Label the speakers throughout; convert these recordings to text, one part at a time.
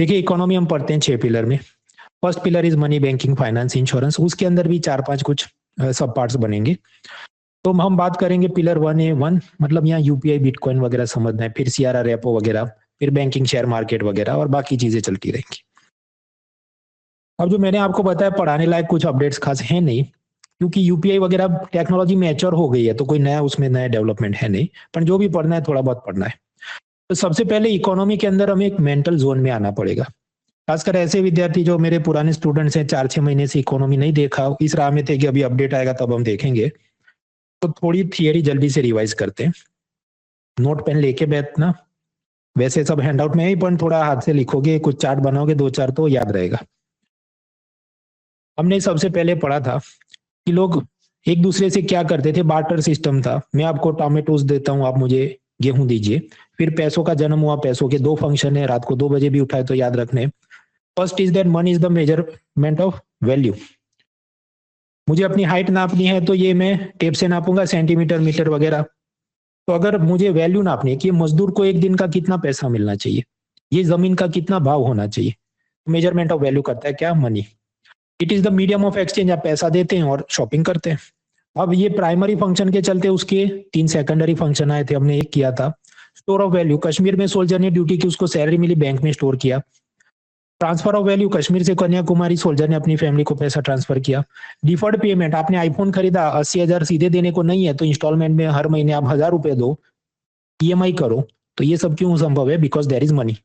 Speaker 1: देखिए इकोनॉमी हम पढ़ते हैं 6 पिलर में। First pillar is money, banking, finance, insurance. उसके अंदर भी 4-5 कुछ सब पार्ट्स बनेंगे। तो हम बात करेंगे पिलर 1A1, मतलब यहाँ यूपीआई, बिटकॉइन वगैरह समझना है, फिर सीआरआर, रेपो वगैरह, फिर बैंकिंग, शेयर मार्केट वगैरह, और बाकी चीजें चलती रहेंगी। अब जो मैंने आपको बताया पढ़ाने लायक कुछ अपडेट्स खास है नहीं, क्योंकि यूपीआई वगैरह टेक्नोलॉजी मैच्योर हो गई है, तो कोई नया उसमें नया डेवलपमेंट है नहीं। पर जो भी पढ़ना है थोड़ा बहुत पढ़ना है। तो सबसे पहले इकोनॉमी के अंदर हमें एक मेंटल जोन में आना पड़ेगा। खासकर ऐसे विद्यार्थी जो मेरे पुराने स्टूडेंट्स हैं, 4-6 महीने से इकोनॉमी नहीं देखा, इस राह में थे कि अभी अपडेट आएगा तब हम देखेंगे, तो थोड़ी थियरी जल्दी से रिवाइज करते हैं। नोट पेन लेके बैठना, वैसे सब हैंडआउट में ही, पर थोड़ा हाथ से लिखोगे, कुछ चार्ट बनाओगे 2-4 तो याद रहेगा। हमने सबसे पहले पढ़ा था कि लोग एक दूसरे से क्या करते थे, बार्टर सिस्टम था। मैं आपको टोमेटोज देता हूँ, आप मुझे गेहूं दीजिए। फिर पैसों का जन्म हुआ। पैसों के 2 फंक्शन है, रात को 2 बजे भी उठाए तो याद रखने। First is that money is the measurement of value. मुझे अपनी हाइट नापनी है तो ये मैं टेप से नापूंगा, सेंटीमीटर, मीटर वगैरह। तो अगर मुझे वैल्यू नापनी है कि मजदूर को एक दिन का कितना पैसा मिलना चाहिए, ये जमीन का कितना भाव होना चाहिए, मेजरमेंट ऑफ वैल्यू करता है क्या, money. It is the medium of exchange. आप पैसा देते हैं और शॉपिंग करते हैं। अब ये प्राइमरी फंक्शन के चलते उसके 3 सेकेंडरी फंक्शन आए थे। हमने एक किया था स्टोर ऑफ वैल्यू। कश्मीर में सोल्जर ने ड्यूटी की, उसको सैलरी मिली, बैंक में स्टोर किया। ट्रांसफर ऑफ वैल्यू, कश्मीर से कन्याकुमारी सोल्जर ने अपनी फैमिली को पैसा ट्रांसफर किया। डिफर्ड पेमेंट, आपने आईफोन खरीदा, 80,000 सीधे देने को नहीं है, तो इंस्टॉलमेंट में हर महीने आप 1,000 रुपए दो, ईएमआई करो। तो ये सब क्यों संभव है? Because there is money.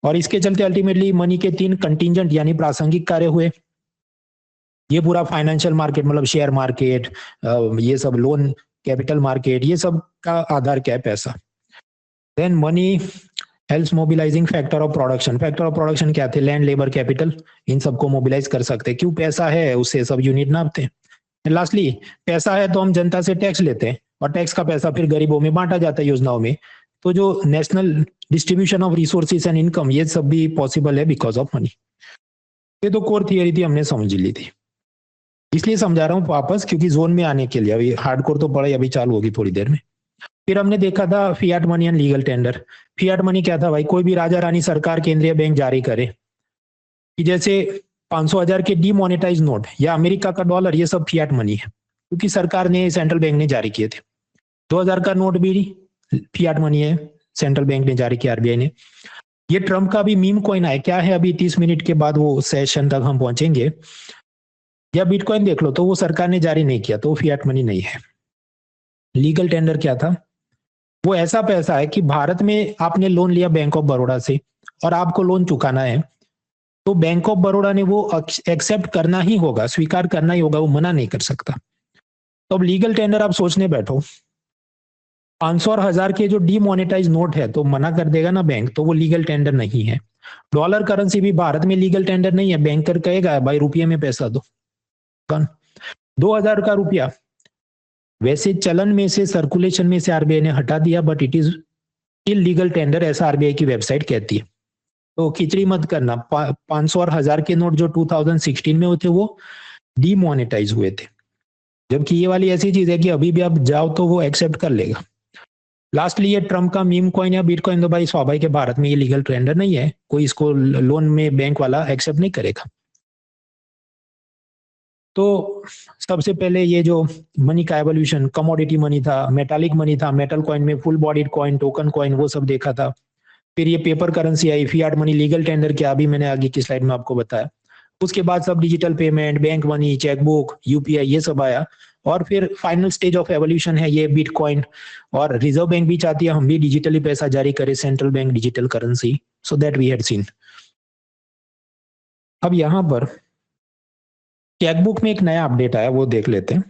Speaker 1: और इसके चलते अल्टीमेटली मनी के 3 कंटिजेंट यानी प्रासंगिक कार्य हुए। ये पूरा फाइनेंशियल मार्केट, मतलब शेयर मार्केट, ये सब लोन, कैपिटल मार्केट, ये सब का आधार क्या है? पैसा। Then money helps mobilising factor of production. Factor of production क्या थे? Land, labour, capital. इन सबको मोबिलाइज कर सकते हैं। क्यों? पैसा है, उससे सब यूनिट नापते हैं। लास्टली, पैसा है तो हम जनता से टैक्स लेते हैं, और टैक्स का पैसा फिर गरीबों में बांटा जाता है योजनाओं में। तो जो national distribution of resources and income, ये सब भी पॉसिबल है बिकॉज ऑफ मनी। ये तो कोर थियरी थी, हमने समझ ली थी, इसलिए समझा रहा हूँ वापस, क्योंकि जोन में आने के लिए। अभी हार्डकोर तो पढ़ाई अभी चालू होगी थोड़ी देर में। फिर हमने देखा था Fiat money and legal tender. Fiat money क्या था भाई? कोई भी राजा रानी सरकार, केंद्रीय बैंक जारी करे, कि जैसे 500,000 के डीमोनेटाइज नोट या अमेरिका का डॉलर, ये सब फियाट मनी है, क्योंकि सरकार ने, सेंट्रल बैंक ने जारी किए थे। 2,000 का नोट भी फियाट मनी है, सेंट्रल बैंक ने जारी किया, आरबीआई ने। ये ट्रम्प का भी मीम कॉइन है, क्या है? अभी 30 मिनट के बाद वो सेशन तक हम पहुंचेंगे। या बिटकॉइन देख लो, तो वो सरकार ने जारी नहीं किया, तो वो फियाट मनी नहीं है। लीगल टेंडर क्या था? वो ऐसा पैसा है कि भारत में आपने लोन लिया बैंक ऑफ बड़ौदा से, और आपको लोन चुकाना है, तो बैंक ऑफ बड़ौदा ने वो एक्सेप्ट करना ही होगा, स्वीकार करना ही होगा, वो मना नहीं कर सकता। तो अब लीगल टेंडर आप सोचने बैठो, 500 और 1,000 के जो डीमोनेटाइज नोट है तो मना कर देगा ना बैंक, तो वो लीगल टेंडर नहीं है। डॉलर करेंसी भी भारत में लीगल टेंडर नहीं है। बैंकर कहेगा भाई रुपये में पैसा दो। 2,000 का रुपया वैसे चलन में से, सर्कुलेशन में से आरबीआई ने हटा दिया, but it is illegal tender, ऐसा आरबीआई की वेबसाइट कहती है। तो खिचड़ी मत करना। 500 और 1,000 के नोट जो 2016 में हुए थे, वो डीमोनेटाइज हुए थे। जबकि ये वाली ऐसी चीज है कि अभी भी आप जाओ तो वो एक्सेप्ट कर लेगा। लास्टली ये ट्रम्प का मीम कॉइन या बिटकॉइन, तो भाई स्वाभाविक है, भारत में ये लीगल टेंडर नहीं है, कोई इसको लोन में बैंक वाला एक्सेप्ट नहीं करेगा। तो सबसे पहले ये जो मनी का एवोल्यूशन, कमोडिटी मनी था, मेटालिक मनी था, मेटल कॉइन में full bodied coin, token coin, वो सब देखा था। फिर ये पेपर करेंसी आई, फियाट मनी, लीगल टेंडर क्या, अभी मैंने आगे की स्लाइड में आपको बताया। उसके बाद सब digital payment, bank money, chequebook, UPI, ये सब आया। और फिर फाइनल स्टेज ऑफ एवोल्यूशन है ये बिटकॉइन। और रिजर्व बैंक भी चाहती है हम भी डिजिटली पैसा जारी करें, central bank digital currency, so that we had seen. अब यहां पर चेकबुक में एक नया अपडेट आया, वो देख लेते हैं।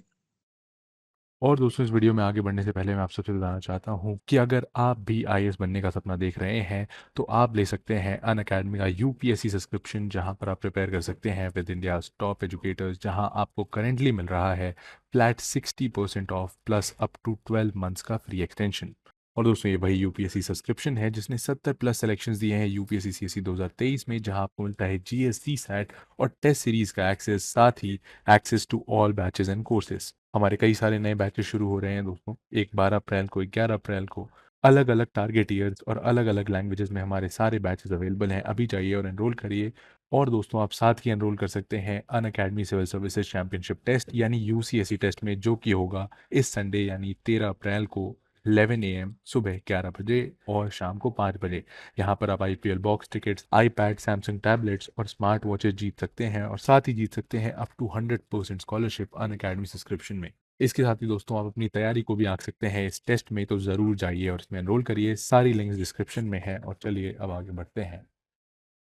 Speaker 2: और दोस्तों, इस वीडियो में आगे बढ़ने से पहले मैं आप सबसे बताना चाहता हूँ कि अगर आप भी आईएएस बनने का सपना देख रहे हैं तो आप ले सकते हैं अनअकैडमी का यूपीएससी सब्सक्रिप्शन, जहां पर आप प्रिपेयर कर सकते हैं विद इंडियाज टॉप एजुकेटर्स, जहां आपको करेंटली मिल रहा है flat 60% off plus up to 12 months का फ्री एक्सटेंशन। और दोस्तों, ये वही यूपीएससी सब्सक्रिप्शन है जिसने 70 प्लस सिलेक्शंस दिए हैं यूपीएससी सीएससी 2023 में, जहां आपको मिलता है जीएससी सेट और टेस्ट सीरीज का एक्सेस, साथ ही access to all batches and courses. हमारे कई सारे नए बैचेस शुरू हो रहे हैं दोस्तों, एक 12 अप्रैल को, एक 11 अप्रैल को, अलग अलग टारगेट ईयर्स और अलग अलग लैंग्वेजेस में हमारे सारे बैचेस अवेलेबल हैं। अभी जाइए और एनरोल करिए। और दोस्तों, आप साथ ही एनरोल कर सकते हैं Unacademy civil services championship test यानी यूसीएससी टेस्ट में, जो कि होगा इस संडे यानी 13 अप्रैल को 11 AM सुबह 11 बजे और शाम को 5 बजे। यहाँ पर आप IPL box tickets, iPad, Samsung tablets और स्मार्ट वॉचेस जीत सकते हैं, और साथ ही जीत सकते हैं up to 100% scholarship Unacademy subscription में। इसके साथ ही दोस्तों, आप अपनी तैयारी को भी आंक सकते हैं इस टेस्ट में, तो ज़रूर जाइए और इसमें एनरोल करिए। सारी लिंक्स डिस्क्रिप्शन में है। और चलिए अब आगे बढ़ते हैं।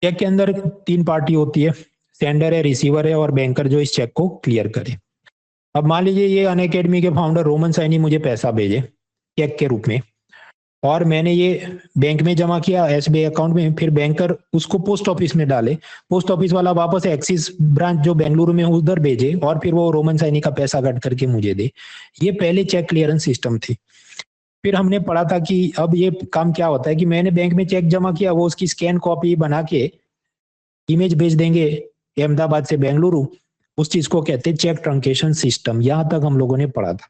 Speaker 1: चेक के अंदर 3 पार्टी होती है, सेंडर है, रिसीवर है और बैंकर जो इस चेक को क्लियर करे। अब मान लीजिए ये अनअकैडमी के फाउंडर रोमन सैनी मुझे पैसा भेजे चेक के रूप में, और मैंने ये बैंक में जमा किया SBI अकाउंट में, फिर बैंकर उसको पोस्ट ऑफिस में डाले, पोस्ट ऑफिस वाला वापस एक्सिस ब्रांच जो बेंगलुरु में उधर भेजे, और फिर वो रोमन सैनी का पैसा कट करके मुझे दे। ये पहले चेक क्लियरेंस सिस्टम थी। फिर हमने पढ़ा था कि अब ये काम क्या होता है कि मैंने बैंक में चेक जमा किया, वो उसकी स्कैन कॉपी बना के इमेज भेज देंगे अहमदाबाद से बेंगलुरु, उस चीज को कहते हैं चेक ट्रंकेशन सिस्टम। यहां तक हम लोगों ने पढ़ा था।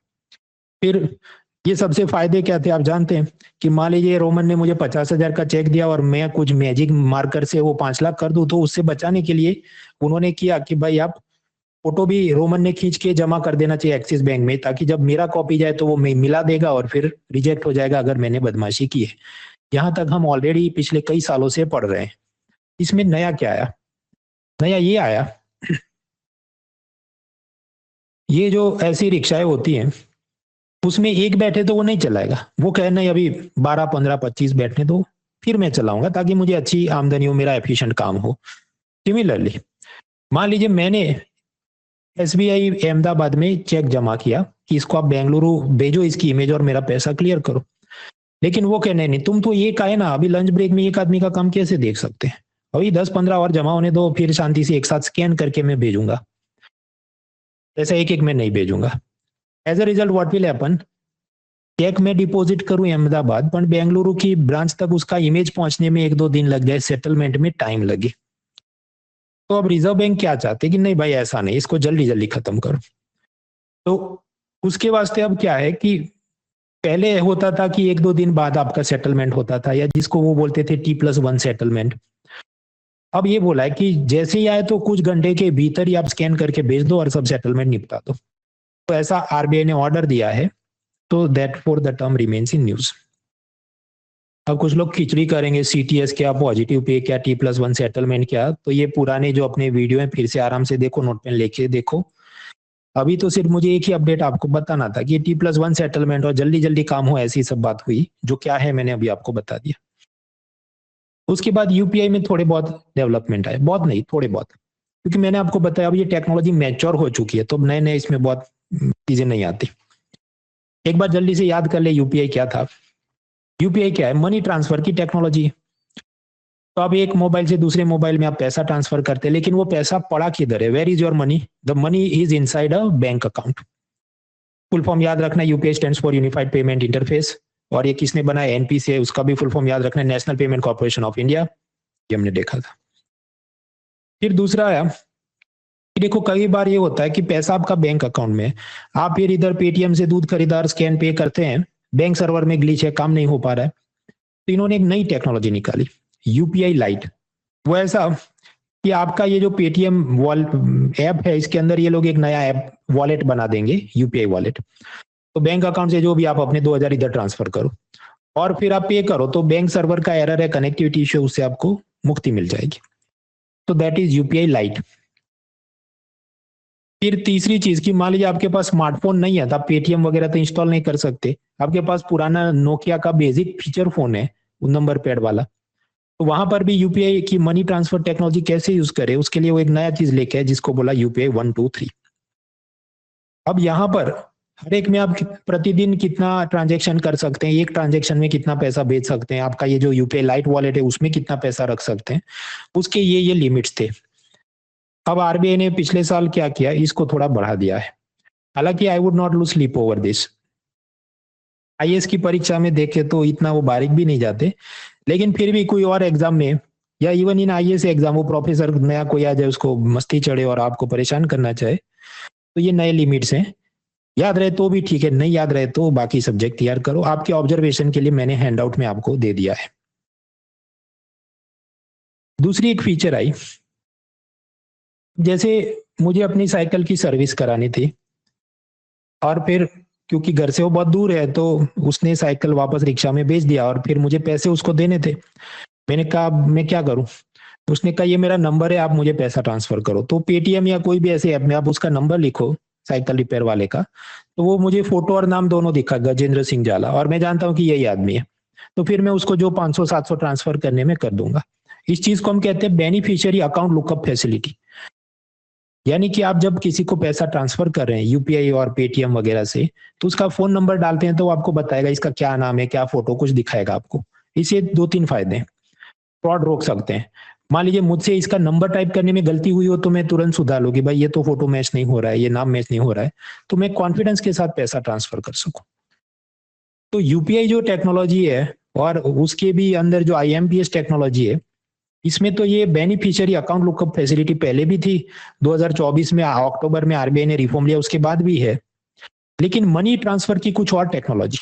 Speaker 1: फिर ये सबसे फायदे क्या थे आप जानते हैं कि मान लीजिए रोमन ने मुझे 50,000 का चेक दिया और मैं कुछ मैजिक मार्कर से वो 5 लाख कर दूं, तो उससे बचाने के लिए उन्होंने किया कि भाई आप फोटो भी रोमन ने खींच के जमा कर देना चाहिए एक्सिस बैंक में, ताकि जब मेरा कॉपी जाए तो वो मिला देगा और फिर रिजेक्ट हो जाएगा अगर मैंने बदमाशी की है। यहाँ तक हम ऑलरेडी पिछले कई सालों से पढ़ रहे हैं। इसमें नया क्या आया? नया ये आया, ये जो ऐसी रिक्शाएं होती हैं उसमें एक बैठे तो वो नहीं चलाएगा, वो कहे नहीं अभी 12, 15, 25 बैठने दो, फिर मैं चलाऊंगा ताकि मुझे अच्छी आमदनी हो, मेरा एफिशिएंट काम हो। सिमिलरली मान लीजिए मैंने SBI अहमदाबाद में चेक जमा किया कि इसको आप बेंगलुरु भेजो, इसकी इमेज और मेरा पैसा क्लियर करो, लेकिन वो कहने नहीं, तुम तो ये कहे ना अभी लंच ब्रेक में एक आदमी का काम कैसे देख सकते हैं, अभी 10-15 और जमा होने दो, फिर शांति से एक साथ स्कैन करके मैं भेजूंगा, ऐसा एक एक मैं नहीं भेजूंगा। As a result what will happen, check में डिपॉजिट करूं अहमदाबाद, पर बेंगलुरु की ब्रांच तक उसका इमेज पहुंचने में 1-2 दिन लग जाए, सेटलमेंट में टाइम लगे। तो अब रिजर्व बैंक क्या चाहते कि नहीं भाई ऐसा नहीं, इसको जल्दी जल्दी खत्म करो। तो उसके वास्ते अब क्या है कि पहले होता था कि 1-2 दिन बाद आपका सेटलमेंट होता था, या जिसको वो बोलते थे T+1 सेटलमेंट। अब ये बोला है कि जैसे ही आए तो कुछ घंटे के भीतर ही आप स्कैन करके भेज दो और सब सेटलमेंट निपटा दो। तो ऐसा RBI ने ऑर्डर दिया है, तो that for the term remains in news. अब कुछ लोग खिचड़ी करेंगे, CTS क्या, पॉजिटिव पे क्या, T+1 सेटलमेंट क्या, तो ये पुराने जो अपने वीडियो है फिर से आराम से देखो, नोट पेन लेके देखो। अभी तो सिर्फ मुझे एक ही अपडेट आपको बताना था कि T+1 सेटलमेंट और जल्दी जल्दी काम हो, ऐसी सब बात हुई, जो क्या है मैंने अभी आपको बता दिया। उसके बाद UPI में थोड़े बहुत डेवलपमेंट आए, बहुत नहीं थोड़े बहुत, क्योंकि मैंने आपको बताया अब ये टेक्नोलॉजी मैच्योर हो चुकी है, तो नए नए इसमें बहुत चीजें नहीं आती। एक बार जल्दी से याद कर ले UPI क्या था। UPI क्या है? मनी ट्रांसफर की टेक्नोलॉजी। तो अब एक मोबाइल से दूसरे मोबाइल में आप पैसा ट्रांसफर करते हैं, लेकिन वो पैसा पड़ा किधर है? Where is your money? The money is inside a bank account. Full form याद रखना, UPI stands for unified payment interface. और ये किसने बनाया? NP से, उसका भी फुल फॉर्म याद रखना, national payment corporation of India. ये हमने देखा था। फिर दूसरा आया कि देखो कई बार ये होता है कि पैसा आपका बैंक अकाउंट में, आप फिर इधर पेटीएम से दूध खरीदार स्कैन पे करते हैं, बैंक सर्वर में ग्लिच है, काम नहीं हो पा रहा है, तो इन्होंने एक नई टेक्नोलॉजी निकाली, UPI लाइट। वो ऐसा कि आपका ये जो पेटीएम ऐप है, इसके अंदर ये लोग एक नया ऐप वॉलेट बना देंगे, UPI वॉलेट। तो बैंक अकाउंट से जो भी आप अपने 2,000 इधर ट्रांसफर करो और फिर आप पे करो, तो बैंक सर्वर का एरर है, कनेक्टिविटी इश्यू, उससे आपको मुक्ति मिल जाएगी। तो दैट इज UPI लाइट। फिर तीसरी चीज की मान लीजिए आपके पास स्मार्टफोन नहीं है, तो आप पेटीएम वगैरह तो इंस्टॉल नहीं कर सकते, आपके पास पुराना नोकिया का बेसिक फीचर फोन है, नंबर पैड वाला, तो वहां पर भी UPI की मनी ट्रांसफर टेक्नोलॉजी कैसे यूज करे, उसके लिए वो एक नया चीज लेके है जिसको बोला UPI 1, 2, 3। अब यहाँ पर हर एक में आप प्रतिदिन कितना ट्रांजेक्शन कर सकते हैं, एक ट्रांजेक्शन में कितना पैसा भेज सकते हैं, आपका ये जो UPI लाइट वॉलेट है उसमें कितना पैसा रख सकते हैं, उसके ये लिमिट्स थे। अब RBI ने पिछले साल क्या किया, इसको थोड़ा बढ़ा दिया है। हालांकि I would not lose sleep over this. IAS की परीक्षा में देखे तो इतना वो बारीक भी नहीं जाते, लेकिन फिर भी कोई और एग्जाम में या इवन इन IAS एग्जाम, वो प्रोफेसर नया कोई आ जाए, उसको मस्ती चढ़े और आपको परेशान करना चाहे, तो ये नए लिमिट्स हैं याद रहे तो भी ठीक है, नहीं याद रहे तो बाकी सब्जेक्ट तैयार करो। आपके ऑब्जर्वेशन के लिए मैंने हैंडआउट में आपको दे दिया है। दूसरी एक फीचर आई, जैसे मुझे अपनी साइकिल की सर्विस करानी थी और फिर क्योंकि घर से वो बहुत दूर है तो उसने साइकिल वापस रिक्शा में भेज दिया और फिर मुझे पैसे उसको देने थे। मैंने कहा मैं क्या करूं? उसने कहा ये मेरा नंबर है, आप मुझे पैसा ट्रांसफर करो। तो पेटीएम या कोई भी ऐसे ऐप में आप उसका नंबर लिखो साइकिल रिपेयर वाले का, तो वो मुझे फोटो और नाम दोनों दिखा, गजेंद्र सिंह जाला, और मैं जानता हूं कि यही आदमी है। तो फिर मैं उसको जो 500-700 ट्रांसफर करने में कर दूंगा। इस चीज को हम कहते हैं बेनिफिशियरी अकाउंट लुकअप फैसिलिटी। यानी कि आप जब किसी को पैसा ट्रांसफर कर रहे हैं यूपीआई और पेटीएम वगैरह से, तो उसका फोन नंबर डालते हैं तो आपको बताएगा इसका क्या नाम है, क्या फोटो, कुछ दिखाएगा आपको। इससे 2-3 फायदे हैं। फ्रॉड रोक सकते हैं। मान लीजिए मुझसे इसका नंबर टाइप करने में गलती हुई हो तो मैं तुरंत सुधार लूँ कि भाई ये तो फोटो मैच नहीं हो रहा है, ये नाम मैच नहीं हो रहा है, तो मैं कॉन्फिडेंस के साथ पैसा ट्रांसफर कर सकूं। तो यूपीआई जो टेक्नोलॉजी है और उसके भी अंदर जो आईएमपीएस टेक्नोलॉजी है, इसमें तो ये बेनिफिशियरी अकाउंट लुकअप फैसिलिटी पहले भी थी। 2024 में अक्टूबर में आरबीआई ने रिफॉर्म लिया, उसके बाद भी है। लेकिन मनी ट्रांसफर की कुछ और टेक्नोलॉजी,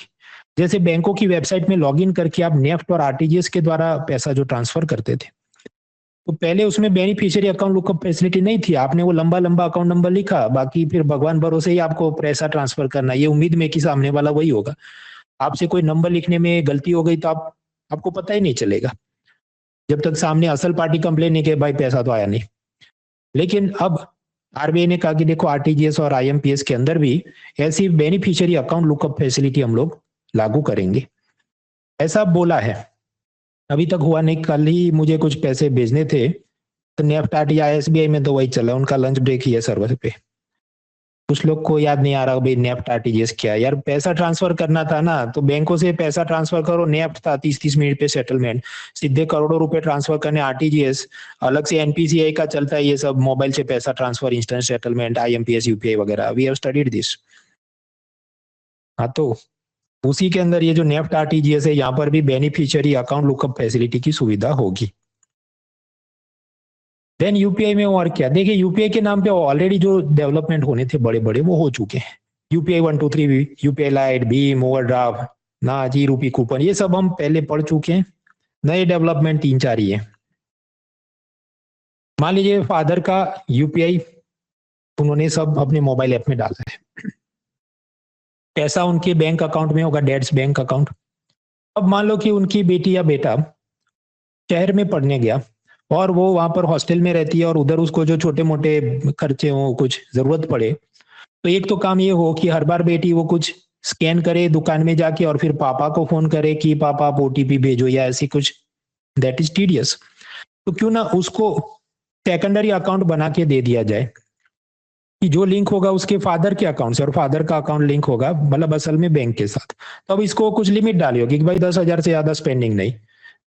Speaker 1: जैसे बैंकों की वेबसाइट में लॉगिन करके आप नेफ्ट और आरटीजीएस के द्वारा पैसा जो ट्रांसफर करते थे, तो पहले उसमें बेनिफिशियरी अकाउंट लुकअप फैसिलिटी नहीं थी। आपने वो लंबा लंबा अकाउंट नंबर लिखा, बाकी फिर भगवान भरोसे ही आपको पैसा ट्रांसफर करना, ये उम्मीद में कि सामने वाला वही होगा। आपसे कोई नंबर लिखने में गलती हो गई तो आपको पता ही नहीं चलेगा जब तक सामने असल पार्टी कंप्लेन नहीं कि भाई पैसा तो आया नहीं। लेकिन अब आरबीआई ने कहा कि देखो आरटीजीएस और आईएमपीएस के अंदर भी ऐसी बेनिफिशियरी अकाउंट लुकअप फैसिलिटी हम लोग लागू करेंगे, ऐसा बोला है। अभी तक हुआ नहीं। कल ही मुझे कुछ पैसे भेजने थे तो नेफ्ट या एसबीआई में तो वही चला, उनका लंच ब्रेक ही है सर्वर पे। कुछ लोग को याद नहीं आ रहा भाई नेफ्ट आरटीजीएस क्या है। यार पैसा ट्रांसफर करना था ना तो बैंकों से पैसा ट्रांसफर करो, नेफ्ट था 30-30 मिनट पे सेटलमेंट, सीधे करोड़ों रुपए ट्रांसफर करने आरटीजीएस अलग से। एनपीसीआई का चलता है ये सब, मोबाइल से पैसा transfer, instant settlement, IMPS, UPI वगैरह, वी हैव स्टडीड दिस। हाँ, तो उसी के अंदर ये जो नेफ्ट आरटीजीएस है, यहाँ पर भी बेनिफिशियरी अकाउंट लुकअप फैसिलिटी की सुविधा होगी। देन यूपीआई में और क्या, देखिए यूपीआई के नाम पे ऑलरेडी जो डेवलपमेंट होने थे बड़े बड़े वो हो चुके हैं। यूपीआई 123 भी, यूपीआई लाइट, भीम, ओवरड्राफ्ट, नाज, ई रूपी कूपन, ये सब हम पहले पढ़ चुके हैं। नए डेवलपमेंट 3-4 ही है। मान लीजिए फादर का यूपीआई उन्होंने सब अपने मोबाइल ऐप में डाला है, पैसा उनके बैंक अकाउंट में होगा, डैड्स बैंक अकाउंट। अब मान लो कि उनकी बेटी या बेटा शहर में पढ़ने गया और वो वहां पर हॉस्टल में रहती है और उधर उसको जो छोटे मोटे खर्चे हो, कुछ जरूरत पड़े, तो एक तो काम ये हो कि हर बार बेटी वो कुछ स्कैन करे दुकान में जाके और फिर पापा को फोन करे कि पापा आप ओटीपी भेजो या ऐसी कुछ, दैट इज टीडियस। तो क्यों ना उसको सेकेंडरी अकाउंट बना के दे दिया जाए कि जो लिंक होगा उसके फादर के अकाउंट से और फादर का अकाउंट लिंक होगा मतलब असल में बैंक के साथ। तो अब इसको कुछ लिमिट डाली होगी कि भाई 10,000 से ज्यादा स्पेंडिंग नहीं।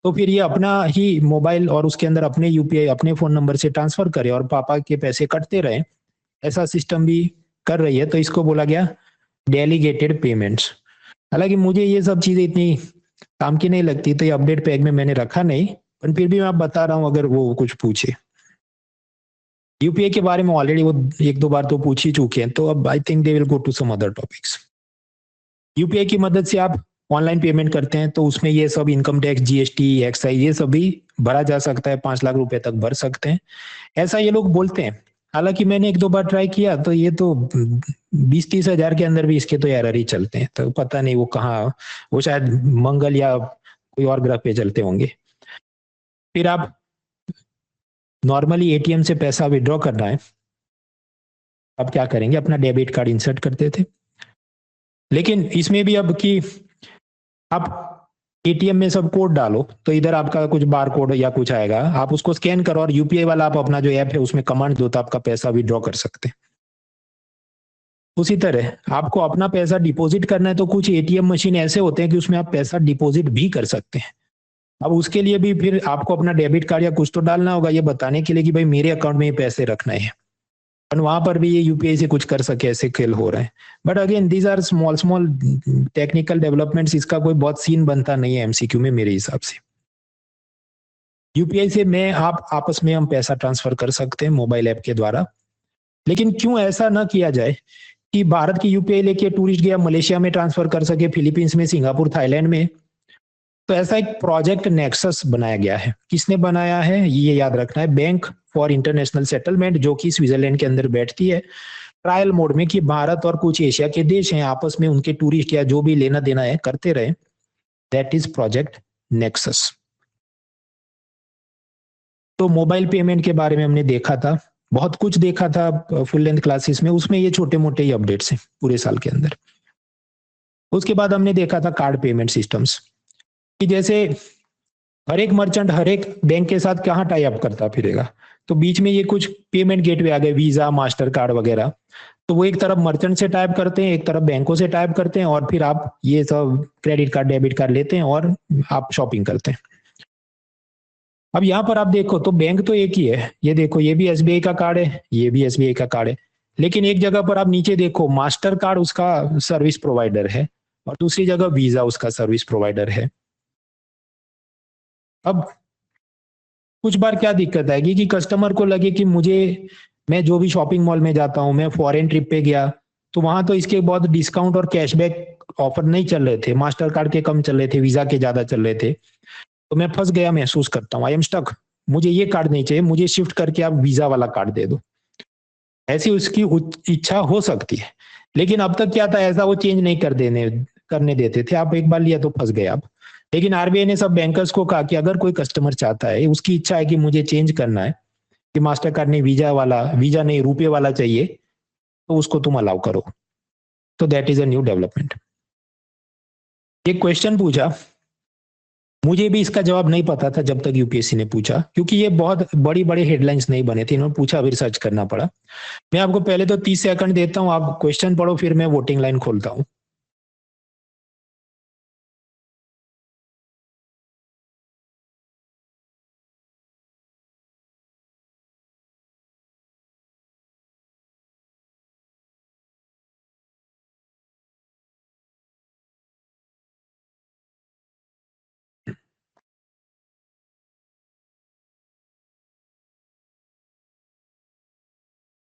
Speaker 1: तो फिर ये अपना ही मोबाइल और उसके अंदर अपने यूपीआई अपने फोन नंबर से ट्रांसफर करे और पापा के पैसे कटते रहे, ऐसा सिस्टम भी कर रही है। तो इसको बोला गया डेलीगेटेड पेमेंट्स। हालांकि मुझे ये सब चीजें इतनी काम की नहीं लगती तो ये अपडेट पैक में मैंने रखा नहीं, पर फिर भी मैं बता रहा हूँ अगर वो कुछ पूछे। यूपीआई के बारे में ऑलरेडी वो 1-2 बार तो पूछ ही चुके हैं, तो अब I think they will go to some other topics. UPI की मदद से आप ऑनलाइन पेमेंट करते हैं तो उसमें ये सब इनकम टैक्स, जीएसटी, एक्साइज, ये सब भी भरा जा सकता है। 5 लाख रुपए तक भर सकते हैं, ऐसा ये लोग बोलते हैं। हालांकि मैंने 1-2 बार ट्राई किया तो ये तो 20-30 हजार के अंदर भी इसके तो एरर ही चलते हैं। तो पता नहीं वो कहाँ, वो शायद मंगल या कोई और ग्रह पे चलते होंगे। फिर आप नॉर्मली एटीएम से पैसा विड्रॉ करना है, अब क्या करेंगे, अपना डेबिट कार्ड इंसर्ट करते थे। लेकिन इसमें भी अब कि आप एटीएम में सब कोड डालो तो इधर आपका कुछ बार कोड या कुछ आएगा, आप उसको स्कैन करो और यूपीआई वाला आप अपना जो ऐप है उसमें कमांड दो तो आपका पैसा विड्रॉ कर सकते हैं। उसी तरह आपको अपना पैसा डिपॉजिट करना है तो कुछ एटीएम मशीन ऐसे होते हैं कि उसमें आप पैसा डिपॉजिट भी कर सकते हैं। अब उसके लिए भी फिर आपको अपना डेबिट कार्ड या कुछ तो डालना होगा ये बताने के लिए कि भाई मेरे अकाउंट में ये पैसे रखना है, और वहां पर भी ये यूपीआई से कुछ कर सके, ऐसे खेल हो रहे हैं। But again these are small small technical developments, इसका कोई बहुत सीन बनता नहीं है एमसीक्यू में मेरे हिसाब से। यूपीआई से मैं आप आपस में हम पैसा ट्रांसफर कर सकते हैं मोबाइल ऐप के द्वारा। लेकिन क्यों ऐसा ना किया जाए कि भारत की यूपीआई लेके टूरिस्ट गया मलेशिया में ट्रांसफर कर सके, फिलीपींस में, सिंगापुर, थाईलैंड में। तो ऐसा एक प्रोजेक्ट नेक्सस बनाया गया है। किसने बनाया है ये याद रखना है, बैंक फॉर इंटरनेशनल सेटलमेंट, जो कि स्विट्जरलैंड के अंदर बैठती है, ट्रायल मोड में, कि भारत और कुछ एशिया के देश हैं आपस में उनके टूरिस्ट या जो भी लेना देना है करते रहे। That is project nexus. तो मोबाइल पेमेंट के बारे में हमने देखा था, बहुत कुछ देखा था फुल लेंथ क्लासेस में, उसमें ये छोटे मोटे ही अपडेट्स हैं पूरे साल के अंदर। उसके बाद हमने देखा था कार्ड पेमेंट सिस्टम्स, कि जैसे हर एक मर्चेंट हर एक बैंक के साथ कहाँ टाई अप करता फिरेगा, तो बीच में ये कुछ पेमेंट गेटवे आ गए, वीजा, मास्टर कार्ड वगैरह। तो वो एक तरफ मर्चेंट से टाइप करते हैं, एक तरफ बैंकों से टाइप करते हैं, और फिर आप ये सब क्रेडिट कार्ड, डेबिट कार्ड लेते हैं और आप शॉपिंग करते हैं। अब यहाँ पर आप देखो तो बैंक तो एक ही है, ये देखो ये भी एसबीआई का कार्ड है, ये भी एसबीआई का कार्ड है, लेकिन एक जगह पर आप नीचे देखो मास्टर कार्ड उसका सर्विस प्रोवाइडर है और दूसरी जगह वीजा उसका सर्विस प्रोवाइडर है। अब कुछ बार क्या दिक्कत आएगी कि कस्टमर को लगे कि मैं जो भी शॉपिंग मॉल में जाता हूं, मैं फॉरेन ट्रिप पे गया तो वहां तो इसके बहुत डिस्काउंट और कैशबैक ऑफर नहीं चल रहे थे, मास्टर कार्ड के कम चल रहे थे, वीजा के ज्यादा चल रहे थे, तो मैं फंस गया महसूस करता हूँ, आई एम स्टक, मुझे ये कार्ड नहीं चाहिए, मुझे शिफ्ट करके आप वीजा वाला कार्ड दे दो। ऐसी उसकी इच्छा हो सकती है, लेकिन अब तक क्या था, ऐसा वो चेंज नहीं करने देते थे, आप एक बार लिया तो फंस गए आप। लेकिन आरबीआई ने सब बैंकर्स को कहा कि अगर कोई कस्टमर चाहता है, उसकी इच्छा है कि मुझे चेंज करना है, कि मास्टर कार्ड नहीं वीजा नहीं रुपए वाला चाहिए, तो उसको तुम अलाउ करो। तो that is a new development. एक क्वेश्चन पूछा, मुझे भी इसका जवाब नहीं पता था जब तक यूपीएससी ने पूछा, क्योंकि ये बहुत बड़ी बड़ी हेडलाइंस नहीं बने थे, इन्होंने पूछा, फिर सर्च करना पड़ा। मैं आपको पहले तो 30 सेकंड देता हूं, आप क्वेश्चन पढ़ो, फिर मैं वोटिंग लाइन खोलता हूं।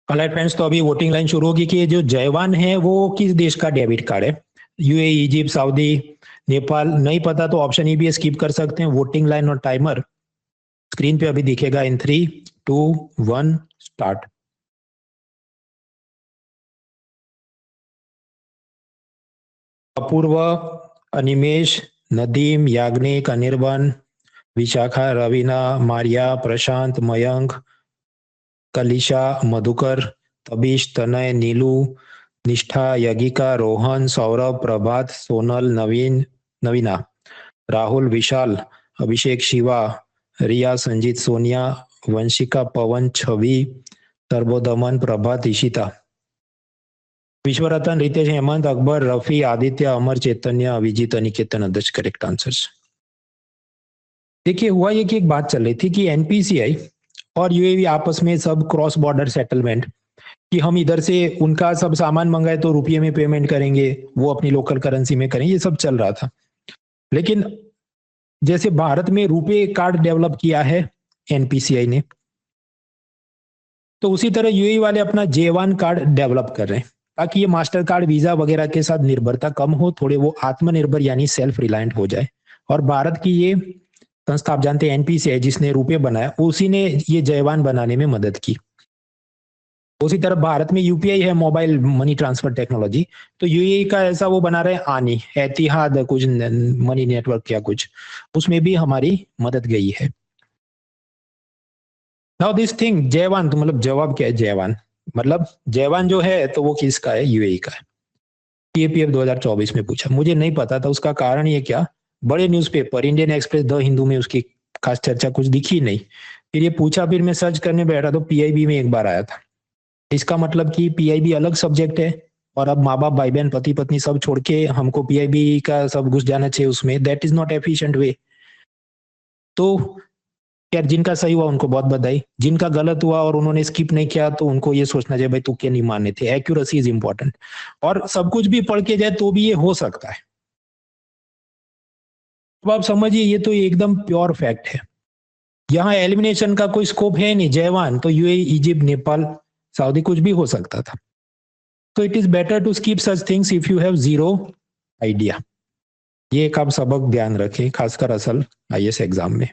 Speaker 1: ऑलराइट फ्रेंड्स, तो अभी वोटिंग लाइन शुरू होगी कि जो जयवान है वो किस देश का डेबिट कार्ड है, यूएई, इजिप्ट, सऊदी, नेपाल। नहीं पता तो ऑप्शन ई भी स्किप कर सकते हैं। वोटिंग लाइन और टाइमर स्क्रीन पे अभी दिखेगा इन 3, 2, 1 स्टार्ट। अपूर्व, अनिमेश, नदीम, याग्निक, अनिर्बन, विशाखा, रवीना, मारिया, प्रशांत, मयंक, कलिशा, मधुकर, तबीश, तनय, नीलू, निष्ठा, यगिका, रोहन, सौरभ, प्रभात, सोनल, नवीना, राहुल, विशाल, अभिषेक, शिवा, रिया, संजीत, सोनिया, वंशिका, पवन, छवि, सर्वोदमन, प्रभात, ईशिता, विश्वरतन, रितेश, हेमंत, अकबर, रफी, आदित्य, अमर, चैतन्य, अभिजीत, अनिकेतन, अध्यक्ष करेक्ट आंसर्स। देखिए हुआ ये कि एक बात चल रही थी कि एनपीसीआई और यूएई आपस में सब क्रॉस बॉर्डर सेटलमेंट, कि हम इधर से उनका सब सामान मंगाए तो रुपये में पेमेंट करेंगे, वो अपनी लोकल करेंसी में करेंगे, ये सब चल रहा था। लेकिन जैसे भारत में रुपए कार्ड डेवलप किया है एनपीसीआई ने, तो उसी तरह यूएई वाले अपना J1 कार्ड डेवलप कर रहे हैं, ताकि ये मास्टर कार्ड, वीजा वगैरह के साथ निर्भरता कम हो, थोड़े वो आत्मनिर्भर यानी सेल्फ रिलायंट हो जाए। और भारत की ये संस्था आप जानते हैं एनपीसीआई, जिसने रुपये बनाया, उसी ने ये J1 बनाने में मदद की। उसी तरह भारत में यूपीआई है, मोबाइल मनी ट्रांसफर टेक्नोलॉजी, तो यूएई का ऐसा वो बना रहे हैं आनी, एतिहाद कुछ मनी नेटवर्क या कुछ, उसमें भी हमारी मदद गई है। नाउ दिस थिंग J1, तो मतलब जवाब क्या है J1, मतलब J1 जो है तो वो किसका है, यूएई का है। सीएपीएफ 2024 में पूछा, मुझे नहीं पता था, उसका कारण ये क्या, बड़े newspaper Indian express, the Hindu में उसकी खास चर्चा कुछ दिखी नहीं, फिर ये पूछा, फिर मैं सर्च करने बैठा तो पीआईबी में एक बार आया था। इसका मतलब कि पीआईबी अलग सब्जेक्ट है, और अब माँ बाप, भाई बहन, पति पत्नी सब छोड़ के हमको पीआईबी का सब घुस जाना चाहिए उसमें, that is not efficient way. तो यार जिनका सही हुआ उनको बहुत बधाई, जिनका गलत हुआ और उन्होंने स्किप नहीं किया तो उनको ये सोचना चाहिए भाई तुक्के नहीं मारने थे। एक्यूरेसी इज इंपॉर्टेंट, और सब कुछ भी पढ़ के जाए तो भी ये हो सकता है। तो आप समझिए ये तो एकदम प्योर फैक्ट है, यहाँ एलिमिनेशन का कोई स्कोप है नहीं। J1 तो यूएई, इजिप्ट, नेपाल, सऊदी कुछ भी हो सकता था। So it is better to skip such things if you have zero idea. ये एक आप सबक ध्यान रखें, खासकर असल आईएएस एग्जाम में।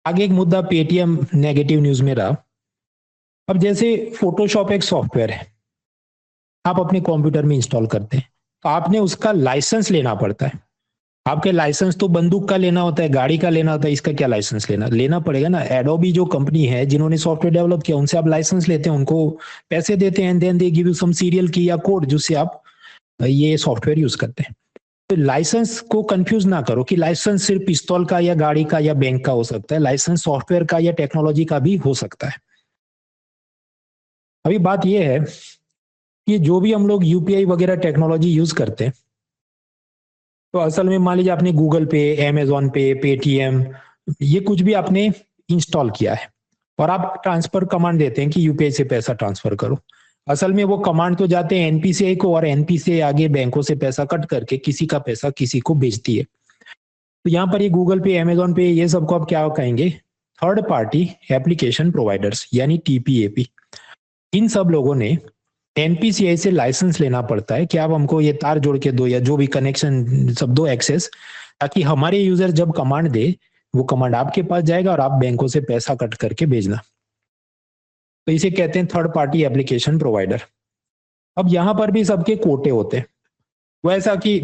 Speaker 1: आगे एक मुद्दा पेटीएम नेगेटिव न्यूज में रहा। अब जैसे फोटोशॉप एक सॉफ्टवेयर है, आप अपने कंप्यूटर में इंस्टॉल करते हैं, तो आपने उसका लाइसेंस लेना पड़ता है। आपके लाइसेंस तो बंदूक का लेना होता है, गाड़ी का लेना होता है, इसका क्या लाइसेंस लेना पड़ेगा ना। एडोबी जो कंपनी है जिन्होंने सॉफ्टवेयर डेवलप किया, उनसे आप लाइसेंस लेते हैं, उनको पैसे देते हैं, and then they give you some serial key या कोड जिससे आप ये सॉफ्टवेयर यूज करते हैं। तो लाइसेंस को कंफ्यूज ना करो कि लाइसेंस सिर्फ पिस्तौल का या गाड़ी का या बैंक का हो सकता है, लाइसेंस सॉफ्टवेयर का या टेक्नोलॉजी का भी हो सकता है। अभी बात यह है कि जो भी हम लोग यूपीआई वगैरह टेक्नोलॉजी यूज करते हैं, तो असल में मान लीजिए आपने गूगल पे, अमेजोन पे, पेटीएम, ये कुछ भी आपने इंस्टॉल किया है और आप ट्रांसफर कमांड देते हैं कि यूपीआई से पैसा ट्रांसफर करो। असल में वो कमांड तो जाते हैं एनपीसीआई को, और एनपीसीआई आगे बैंकों से पैसा कट करके किसी का पैसा किसी को भेजती है। तो यहाँ पर ये गूगल पे, अमेजोन पे, ये सबको आप क्या कहेंगे? थर्ड पार्टी एप्लीकेशन प्रोवाइडर्स, यानी टीपीएपी। इन सब लोगों ने एनपीसीआई से लाइसेंस लेना पड़ता है कि आप हमको ये तार जोड़ के दो या जो भी कनेक्शन सब दो एक्सेस, ताकि हमारे यूजर जब कमांड दे वो कमांड आपके पास जाएगा और आप बैंकों से पैसा कट करके भेजना। तो इसे कहते हैं थर्ड पार्टी एप्लीकेशन प्रोवाइडर। अब यहां पर भी सबके कोटे होते हैं। वो ऐसा कि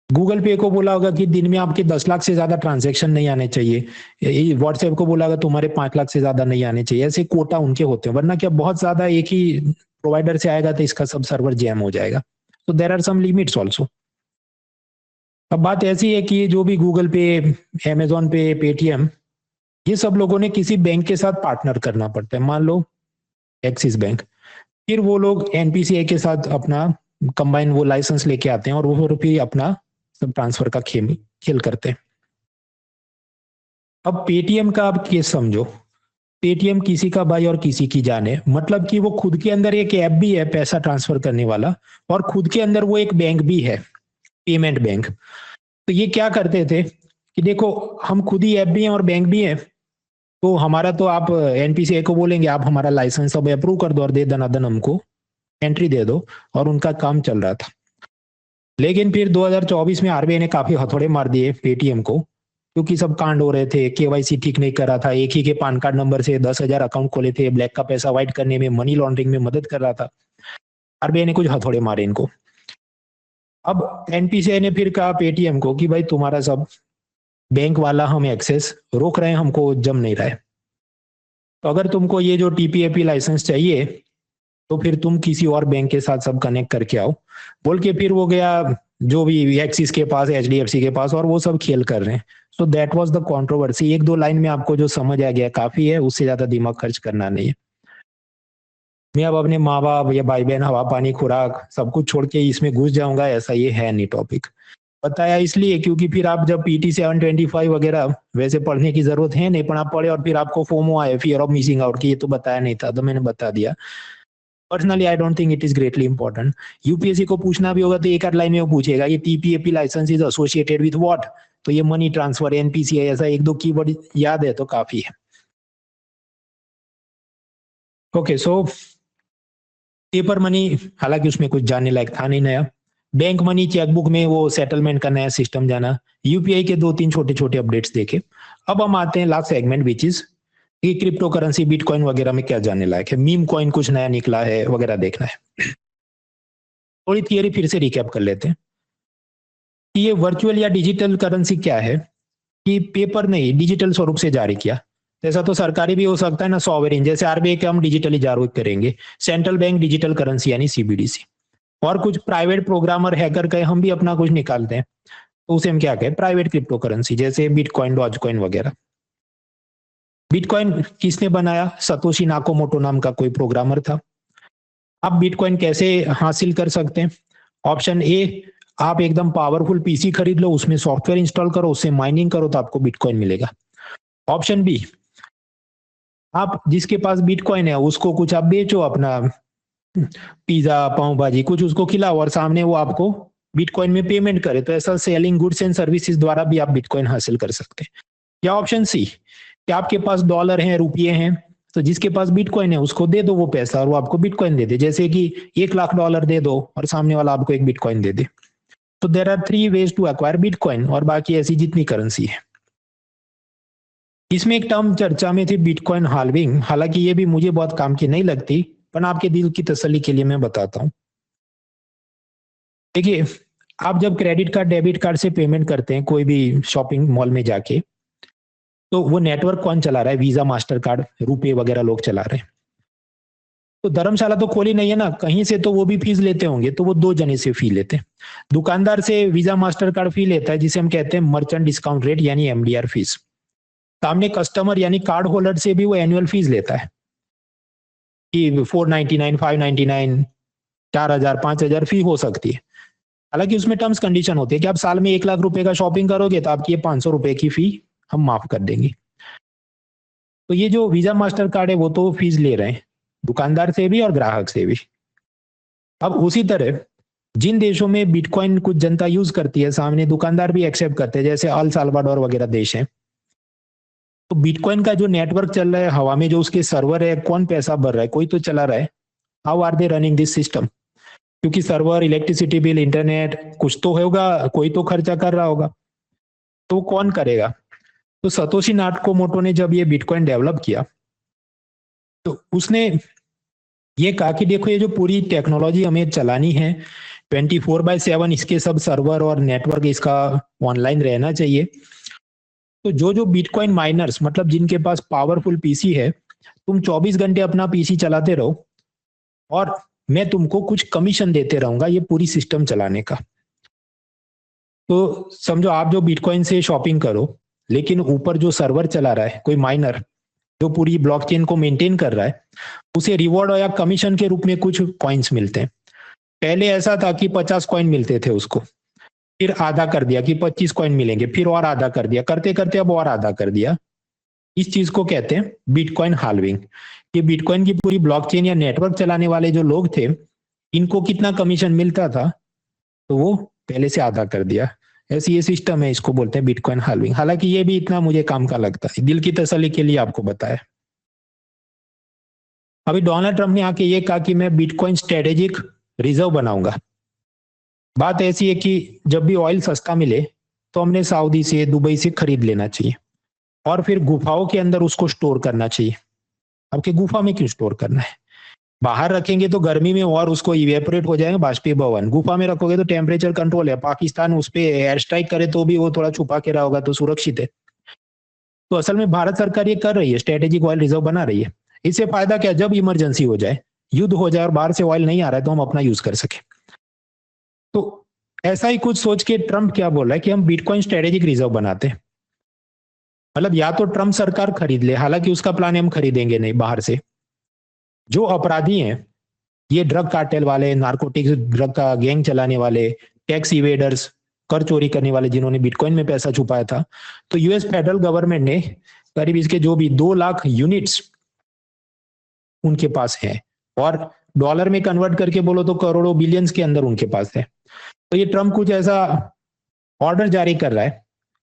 Speaker 1: गूगल पे को बोला होगा कि दिन में आपके 10 लाख से ज्यादा ट्रांजैक्शन नहीं आने चाहिए, व्हाट्सएप को बोला होगा तुम्हारे 5 लाख से ज्यादा नहीं आने चाहिए। ऐसे कोटा उनके होते हैं, वरना क्या बहुत ज्यादा एक ही प्रोवाइडर से आएगा तो इसका सब सर्वर जैम हो जाएगा। तो there are some limits also. अब बात ऐसी है कि जो भी गूगल पे, अमेजोन पे, पेटीएम, ये सब लोगों ने किसी बैंक के साथ पार्टनर करना पड़ता है। मान लो एक्सिस बैंक, फिर वो लोग एनपीसीआई के साथ अपना कंबाइन वो लाइसेंस लेके आते हैं और वो फिर अपना सब ट्रांसफर का खेल करते हैं। अब पेटीएम का आप केस समझो। पेटीएम किसी का भाई और किसी की जान है, मतलब कि वो खुद के अंदर एक ऐप भी है पैसा ट्रांसफर करने वाला, और खुद के अंदर वो एक बैंक भी है, पेमेंट बैंक। तो ये क्या करते थे कि देखो हम खुद ही ऐप भी हैं और बैंक भी हैं, तो हमारा तो आप एनपीसीआई को बोलेंगे आप हमारा लाइसेंस अब अप्रूव कर दो और दे दनादन हमको एंट्री दे दो, और उनका काम चल रहा था। लेकिन फिर 2024 में आरबीआई ने काफी हथौड़े मार दिए पेटीएम को, क्योंकि सब कांड हो रहे थे, केवाईसी ठीक नहीं करा था, एक ही के पान कार्ड नंबर से 10,000 अकाउंट खोले थे, ब्लैक का पैसा व्हाइट करने में, मनी लॉन्ड्रिंग में मदद कर रहा था। आरबीआई ने कुछ हथौड़े मारे इनको। अब एनपीसीआई ने फिर कहा पेटीएम को कि भाई तुम्हारा सब बैंक वाला हम एक्सेस रोक रहे हैं, हमको जम नहीं रहा है, तो अगर तुमको ये जो टीपीएपी लाइसेंस चाहिए तो फिर तुम किसी और बैंक के साथ सब कनेक्ट करके आओ बोल के फिर वो गया जो भी एक्सिस के पास, एचडीएफसी के पास, और वो सब खेल कर रहे हैं। So that was the controversy. एक दो लाइन में आपको जो समझ आ गया काफी है, उससे ज्यादा दिमाग खर्च करना नहीं है। मैं अब अपने माँ बाप या भाई बहन, हवा पानी खुराक सब कुछ छोड़ के इसमें घुस जाऊंगा, ऐसा ये है नहीं टॉपिक। बताया इसलिए क्योंकि फिर आप जब पीटी 725 वगैरह वैसे पढ़ने की जरूरत है नहीं, पण आप पढ़े और फिर आपको फोमो आए, फियर ऑफ मिसिंग आउट, की ये तो बताया नहीं था, तो मैंने बता दिया। Personally I don't think it is greatly important. UPSC को पूछना भी होगा तो एक आध लाइन में वो पूछेगा ये TPAP licence is associated with what, तो ये मनी ट्रांसफर, एनपीसीआई, ऐसा एक दो कीवर्ड याद है तो काफी है। ओके, सो पेपर मनी, हालांकि उसमें कुछ जानने लायक था नहीं नया। बैंक मनी, चेकबुक में वो सेटलमेंट का नया सिस्टम जाना, यूपीआई के 2-3 छोटे छोटे अपडेट्स देखे। अब हम आते हैं लास्ट सेगमेंट विच इज कि क्रिप्टो करेंसी, बिटकॉइन वगैरह में क्या जानने लायक है, मीम कॉइन कुछ नया निकला है वगैरह देखना है। थोड़ी थियरी फिर से रिकैप कर लेते हैं कि ये वर्चुअल या डिजिटल करेंसी क्या है, कि पेपर नहीं डिजिटल स्वरूप से जारी किया। ऐसा तो सरकारी भी हो सकता है ना, सॉवरेन, जैसे आरबीआई के हम डिजिटली जारी करेंगे, सेंट्रल बैंक डिजिटल करेंसी यानी सीबीडीसी, और कुछ प्राइवेट प्रोग्रामर हैकर के हम भी अपना कुछ निकालते हैं तो उसे हम क्या कहें, प्राइवेट क्रिप्टो करेंसी, जैसे बिटकॉइन, डॉजकॉइन वगैरह। बिटकॉइन किसने बनाया? सतोशी नाकामोटो नाम का कोई प्रोग्रामर था। आप बिटकॉइन कैसे हासिल कर सकते हैं? ऑप्शन ए, आप एकदम पावरफुल पीसी खरीद लो, उसमें सॉफ्टवेयर इंस्टॉल करो, उससे माइनिंग करो तो आपको बिटकॉइन मिलेगा। ऑप्शन बी, आप जिसके पास बिटकॉइन है उसको कुछ आप बेचो, अपना पिज्जा, पाव भाजी कुछ उसको खिलाओ और सामने वो आपको बिटकॉइन में पेमेंट करे, तो ऐसा सेलिंग गुड्स एंड सर्विसेज द्वारा भी आप बिटकॉइन हासिल कर सकते हैं। या ऑप्शन सी, कि आपके पास डॉलर हैं, रुपये हैं, तो जिसके पास बिटकॉइन है उसको दे दो वो पैसा और वो आपको बिटकॉइन दे दे, जैसे कि $1 लाख दे दो और सामने वाला आपको एक बिटकॉइन दे दे। तो there are 3 ways to acquire bitcoin, और बाकी ऐसी जितनी करेंसी है। इसमें एक टर्म चर्चा में थी बिटकॉइन हाल्विंग, हालांकि ये भी मुझे बहुत काम की नहीं लगती, पर आपके दिल की तसल्ली के लिए मैं बताता हूँ। देखिए, आप जब क्रेडिट कार्ड डेबिट कार्ड से पेमेंट करते हैं कोई भी शॉपिंग मॉल में जाके, तो वो नेटवर्क कौन चला रहा है? वीजा, मास्टर कार्ड, रुपए वगैरह लोग चला रहे हैं। तो धर्मशाला तो खोली नहीं है ना, कहीं से तो वो भी फीस लेते होंगे, तो वो 2 जने से फी लेते हैं। दुकानदार से वीजा मास्टर कार्ड फी लेता है, जिसे हम कहते हैं मर्चेंट डिस्काउंट रेट यानी एमडीआर फीस। सामने कस्टमर यानी कार्ड होल्डर से भी वो एनुअल फीस लेता है कि 499, 599, 4000, 5000 फी हो सकती है। हालांकि उसमें टर्म्स कंडीशन होती है कि आप साल में 1 लाख रुपए का शॉपिंग करोगे तो आपकी ये 500 रुपए की फी हम माफ कर देंगे। तो ये जो वीजा मास्टर कार्ड है वो तो फीस ले रहे हैं दुकानदार से भी और ग्राहक से भी। अब उसी तरह जिन देशों में बिटकॉइन कुछ जनता यूज करती है, सामने दुकानदार भी एक्सेप्ट करते हैं, जैसे अल साल्वाडोर वगैरह देश हैं, तो बिटकॉइन का जो नेटवर्क चल रहा है हवा में, जो उसके सर्वर है, कौन पैसा भर रहा है? कोई तो चला रहा है। How are they running this system? क्योंकि सर्वर, इलेक्ट्रिसिटी बिल, इंटरनेट कुछ तो होगा, कोई तो खर्चा कर रहा होगा, तो कौन करेगा? तो सतोशी नाकामोटो ने जब ये बिटकॉइन डेवलप किया तो उसने ये कहा कि देखो, ये जो पूरी टेक्नोलॉजी हमें चलानी है 24/7, इसके सब सर्वर और नेटवर्क इसका ऑनलाइन रहना चाहिए। तो जो बिटकॉइन माइनर्स, मतलब जिनके पास पावरफुल पीसी है, तुम 24 घंटे अपना पीसी चलाते रहो और मैं तुमको कुछ कमीशन देते रहूंगा ये पूरी सिस्टम चलाने का। तो समझो आप जो बिटकॉइन से शॉपिंग करो, लेकिन ऊपर जो सर्वर चला रहा है कोई माइनर, जो पूरी ब्लॉकचेन को मेंटेन कर रहा है, उसे रिवॉर्ड या कमीशन के रूप में कुछ कॉइन्स मिलते हैं। पहले ऐसा था कि 50 कॉइन मिलते थे उसको, फिर आधा कर दिया कि 25 कॉइन मिलेंगे, फिर और आधा कर दिया, करते करते अब और आधा कर दिया। इस चीज को कहते हैं बिटकॉइन हाल्विंग। ये बिटकॉइन की पूरी ब्लॉकचेन या नेटवर्क चलाने वाले जो लोग थे, इनको कितना कमीशन मिलता था तो वो पहले से आधा कर दिया। ऐसी ये सिस्टम है, इसको बोलते हैं बिटकॉइन हाल्विंग। हालांकि ये भी इतना मुझे काम का लगता है, दिल की तसल्ली के लिए आपको बताया। अभी डोनाल्ड ट्रंप ने आके ये कहा कि मैं बिटकॉइन स्ट्रेटेजिक रिजर्व बनाऊंगा। बात ऐसी है कि जब भी ऑयल सस्ता मिले तो हमने सऊदी से, दुबई से खरीद लेना चाहिए और फिर गुफाओं के अंदर उसको स्टोर करना चाहिए। अब के गुफा में क्यों स्टोर करना है? बाहर रखेंगे तो गर्मी में और उसको इवेपोरेट हो जाएगा, बाष्पीभवन। गुफा में रखोगे तो टेम्परेचर कंट्रोल है, पाकिस्तान उस पर एयर स्ट्राइक करे तो भी वो थोड़ा छुपा के रहा होगा, तो सुरक्षित है। तो असल में भारत सरकार ये कर रही है, स्ट्रेटेजिक ऑयल रिजर्व बना रही है। इससे फायदा क्या? जब इमरजेंसी हो जाए, युद्ध हो जाए और बाहर से ऑयल नहीं आ रहा है, तो हम अपना यूज कर सके। तो ऐसा ही कुछ सोच के ट्रंप क्या बोल रहा है कि हम बिटकॉइन स्ट्रेटेजिक रिजर्व बनाते हैं। मतलब या तो ट्रंप सरकार खरीद ले, हालांकि उसका प्लान है हम खरीदेंगे नहीं बाहर से। जो अपराधी हैं, ये ड्रग कार्टेल वाले, नारकोटिक्स ड्रग का गैंग चलाने वाले, टैक्स इवेडर्स, कर चोरी करने वाले, जिन्होंने बिटकॉइन में पैसा छुपाया था, तो यूएस फेडरल गवर्नमेंट ने करीब इसके जो भी 2 लाख यूनिट्स उनके पास है, और डॉलर में कन्वर्ट करके बोलो तो करोड़ों, बिलियंस के अंदर उनके पास है। तो ये ट्रंप कुछ ऐसा ऑर्डर जारी कर रहा है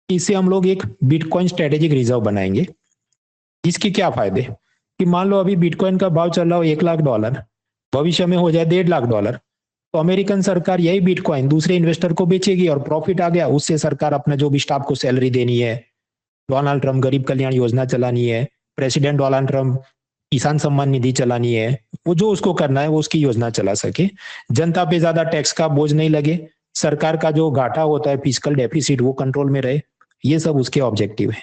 Speaker 1: कि इससे हम लोग एक बिटकॉइन स्ट्रेटेजिक रिजर्व बनाएंगे। इसके क्या फायदे? कि मान लो अभी बिटकॉइन का भाव चल रहा हो $1 लाख, भविष्य में हो जाए $1.5 लाख, तो अमेरिकन सरकार यही बिटकॉइन दूसरे इन्वेस्टर को बेचेगी और प्रॉफिट आ गया, उससे सरकार अपना जो भी स्टाफ को सैलरी देनी है, डोनाल्ड ट्रंप गरीब कल्याण योजना चलानी है, प्रेसिडेंट डोनाल्ड ट्रंप किसान सम्मान निधि चलानी है, वो जो उसको करना है वो उसकी योजना चला सके, जनता पे ज्यादा टैक्स का बोझ नहीं लगे, सरकार का जो घाटा होता है फिजिकल डेफिसिट वो कंट्रोल में रहे। ये सब उसके ऑब्जेक्टिव है।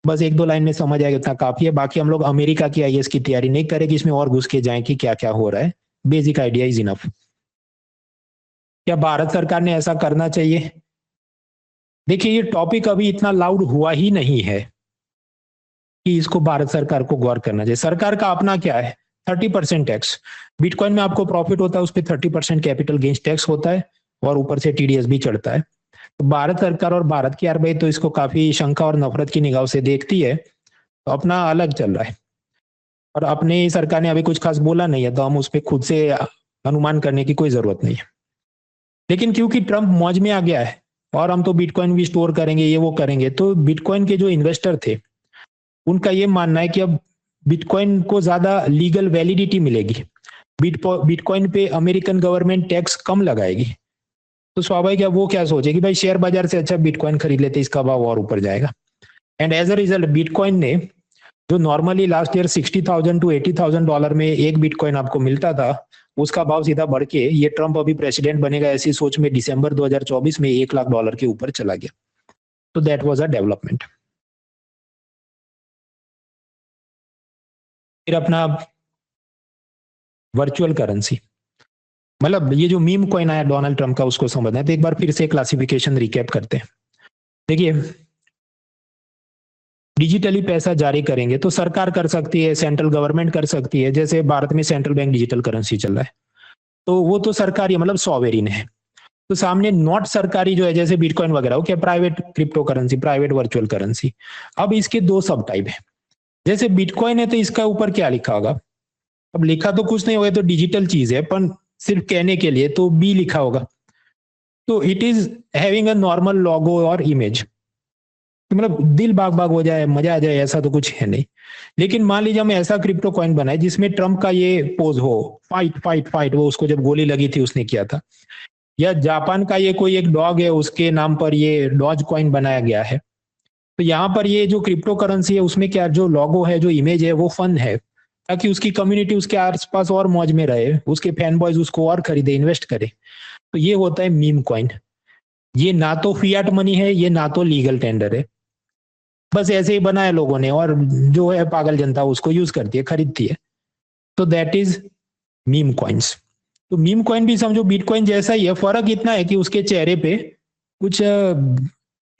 Speaker 1: बस 1-2 लाइन में समझ आएगा इतना काफी है। बाकी हम लोग अमेरिका की आईएएस की तैयारी नहीं करेंगे, इसमें और घुस के जाएं कि क्या क्या हो रहा है। Basic idea is enough. क्या भारत सरकार ने ऐसा करना चाहिए? देखिए, ये टॉपिक अभी इतना लाउड हुआ ही नहीं है कि इसको भारत सरकार को गौर करना चाहिए। सरकार का अपना क्या है? 30% टैक्स। बिटकॉइन में आपको प्रॉफिट होता है, उस पर 30% कैपिटल गेन्स टैक्स होता है और ऊपर से टीडीएस भी चढ़ता है। तो भारत सरकार और भारत की आरबीआई तो इसको काफी शंका और नफरत की निगाह से देखती है, तो अपना अलग चल रहा है। और अपने सरकार ने अभी कुछ खास बोला नहीं है, तो हम उस पर खुद से अनुमान करने की कोई जरूरत नहीं है। लेकिन क्योंकि ट्रंप मौज में आ गया है और हम तो बिटकॉइन भी स्टोर करेंगे, ये वो करेंगे, तो बिटकॉइन के जो इन्वेस्टर थे उनका ये मानना है कि अब बिटकॉइन को ज्यादा लीगल वैलिडिटी मिलेगी, बिटकॉइन पे अमेरिकन गवर्नमेंट टैक्स कम लगाएगी, तो स्वाभाविक है वो क्या सोचेगी, भाई शेयर बाजार से अच्छा बिटकॉइन खरीद लेते, इसका भाव और ऊपर जाएगा। And as a result bitcoin ने, जो नॉर्मली लास्ट ईयर $60,000 to $80,000 में एक बिटकॉइन आपको मिलता था, उसका भाव सीधा बढ़ के, ये ट्रंप अभी प्रेसिडेंट बनेगा ऐसी सोच में दिसंबर 2024 में $1 लाख के ऊपर चला गया। तो दैट वाज अ डेवलपमेंट। फिर अपना वर्चुअल करेंसी, मतलब ये जो मीम कॉइन आया डोनाल्ड ट्रंप का, उसको समझना है तो एक बार फिर से क्लासिफिकेशन रिकैप करते हैं। देखिए, डिजिटली पैसा जारी करेंगे तो सरकार कर सकती है, सेंट्रल गवर्नमेंट कर सकती है, जैसे भारत में सेंट्रल बैंक डिजिटल करेंसी चल रहा है, तो वो तो सरकारी मतलब सॉवेरिन है। तो सामने नॉट सरकारी जो है, जैसे बिटकॉइन वगैरह हो, क्या private crypto currency, private virtual currency. अब इसके दो सब टाइप है। जैसे बिटकॉइन है तो इसका ऊपर क्या लिखा होगा, अब लिखा तो कुछ नहीं होगा, तो डिजिटल चीज है, पर सिर्फ कहने के लिए तो बी लिखा होगा। तो it is having a normal logo और इमेज, मतलब दिल बाग बाग हो जाए, मजा आ जाए, ऐसा तो कुछ है नहीं। लेकिन मान लीजिए हम ऐसा क्रिप्टो कॉइन बनाए जिसमें ट्रम्प का ये पोज हो, फाइट फाइट फाइट, वो उसको जब गोली लगी थी उसने किया था, या जापान का ये कोई एक डॉग है उसके नाम पर ये डॉज कॉइन बनाया गया है। तो यहाँ पर ये जो क्रिप्टो करेंसी है उसमें क्या, जो लोगो है, जो इमेज है, वो फन है, ताकि उसकी कम्युनिटी उसके आसपास और मौज में रहे, उसके फैन बॉयज उसको और खरीदे, इन्वेस्ट करे। तो ये होता है मीम कॉइन। ये ना तो फियाट मनी है, ये ना तो लीगल टेंडर है, बस ऐसे ही बनाया लोगों ने, और जो है पागल जनता उसको यूज करती है, खरीदती है। तो दैट इज मीम कॉइन्स। तो मीम कॉइन भी समझो बिटकॉइन जैसा ही है, फर्क इतना है कि उसके चेहरे पे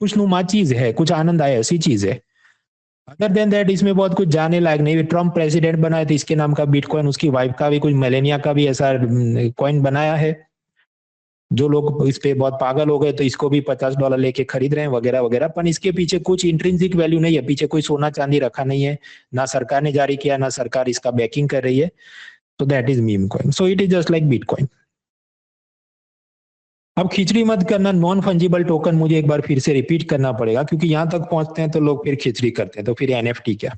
Speaker 1: कुछ नुमा चीज है, कुछ आनंद आए ऐसी चीज है। अदर देन दैट इसमें बहुत कुछ जाने लायक नहीं। ट्रम्प प्रेसिडेंट बनाए थे, इसके नाम का बिटकॉइन, उसकी वाइफ का भी, कुछ मेलेनिया का भी ऐसा कॉइन बनाया है। जो लोग इस पे बहुत पागल हो गए तो इसको भी $50 लेके खरीद रहे हैं वगैरह वगैरह, पर इसके पीछे कुछ इंट्रिंसिक वैल्यू नहीं है, पीछे कोई सोना चांदी रखा नहीं है, ना सरकार ने जारी किया, ना सरकार इसका बैकिंग कर रही है। तो that is meme coin, so it is just like bitcoin. अब खिचड़ी मत करना, नॉन फंजिबल टोकन मुझे एक बार फिर से रिपीट करना पड़ेगा, क्योंकि यहां तक पहुंचते हैं तो लोग फिर खिचड़ी करते हैं, तो फिर एनएफटी क्या।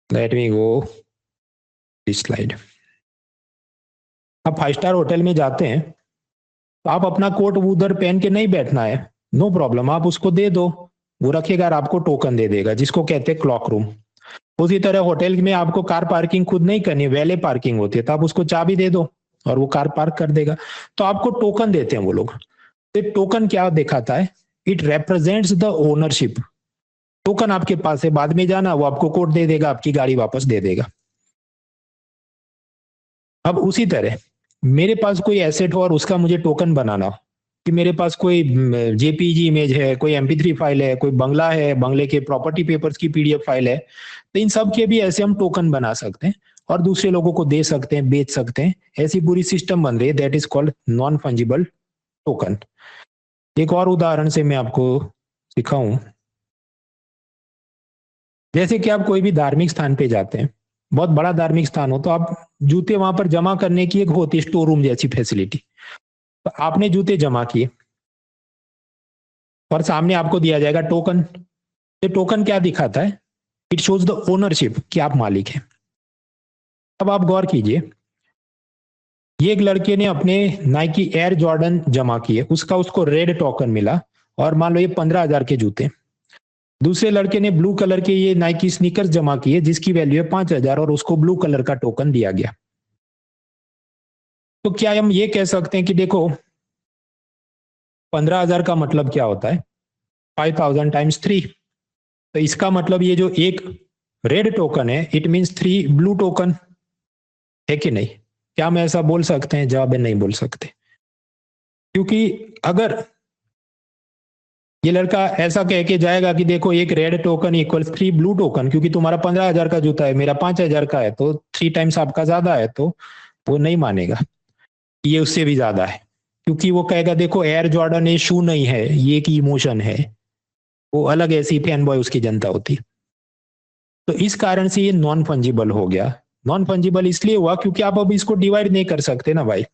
Speaker 1: Let me go this slide. आप 5 स्टार होटल में जाते हैं तो आप अपना कोट उधर पहन के नहीं बैठना है, नो प्रॉब्लम, आप उसको दे दो, वो रखेगा और आपको टोकन दे देगा, जिसको कहते हैं क्लॉक रूम। उसी तरह होटल में आपको कार पार्किंग खुद नहीं करनी, वैले पार्किंग होती है, तो आप उसको चाबी दे दो और वो कार पार्क कर देगा। तो आपको टोकन देते हैं वो लोग। तो टोकन क्या दिखाता है, it represents the ownership. Token आपके पास है, बाद में जाना वो आपको कोड दे देगा, आपकी गाड़ी वापस दे देगा। अब उसी तरह मेरे पास कोई एसेट हो और उसका मुझे टोकन बनाना हो, कि मेरे पास कोई जेपीजी इमेज है, कोई MP3 फाइल है, कोई बंगला है, बंगले के प्रॉपर्टी पेपर्स की PDF फाइल है, तो इन सब के भी ऐसे हम टोकन बना सकते हैं और दूसरे लोगों को दे सकते हैं, बेच सकते हैं। ऐसी पूरी सिस्टम बन रही है, that is called non fungible token. एक और उदाहरण से मैं आपको सिखाऊं, जैसे कि आप कोई भी धार्मिक स्थान पे जाते हैं, बहुत बड़ा धार्मिक स्थान हो, तो आप जूते वहां पर जमा करने की एक होती है स्टोर रूम जैसी फैसिलिटी। तो आपने जूते जमा किए और सामने आपको दिया जाएगा टोकन। ये टोकन क्या दिखाता है, इट शोज द ओनरशिप, कि आप मालिक हैं। अब आप गौर कीजिए, ये एक लड़के ने अपने नाइकी एयर जॉर्डन जमा किए, उसका उसको रेड टोकन मिला, और मान लो ये 15,000 के जूते। दूसरे लड़के ने ब्लू कलर के ये नाइकी स्नीकर्स जमा किए, जिसकी वैल्यू है 5,000, और उसको ब्लू कलर का टोकन दिया गया। तो क्या हम ये कह सकते हैं कि देखो 15,000 का मतलब क्या होता है, 5,000 टाइम्स 3। तो इसका मतलब ये जो एक रेड टोकन है, इट मीन्स 3 ब्लू टोकन, है कि नहीं? क्या हम ऐसा बोल सकते हैं? जवाब है नहीं बोल सकते, क्योंकि अगर ये लड़का ऐसा कह के जाएगा कि देखो एक red token equals 3 blue token, क्योंकि तुम्हारा 15,000 का जूता है, मेरा 5,000 का है, तो 3 टाइम्स आपका ज्यादा है, तो वो नहीं मानेगा, ये उससे भी ज्यादा है। क्योंकि वो कहेगा देखो एयर जॉर्डन ये शू नहीं है, ये एक इमोशन है, वो अलग ऐसी फैन बॉय उसकी जनता होती। तो इस कारण से ये नॉन फंजिबल हो गया। नॉन फंजिबल इसलिए हुआ क्योंकि आप अब इसको डिवाइड नहीं कर सकते ना भाई।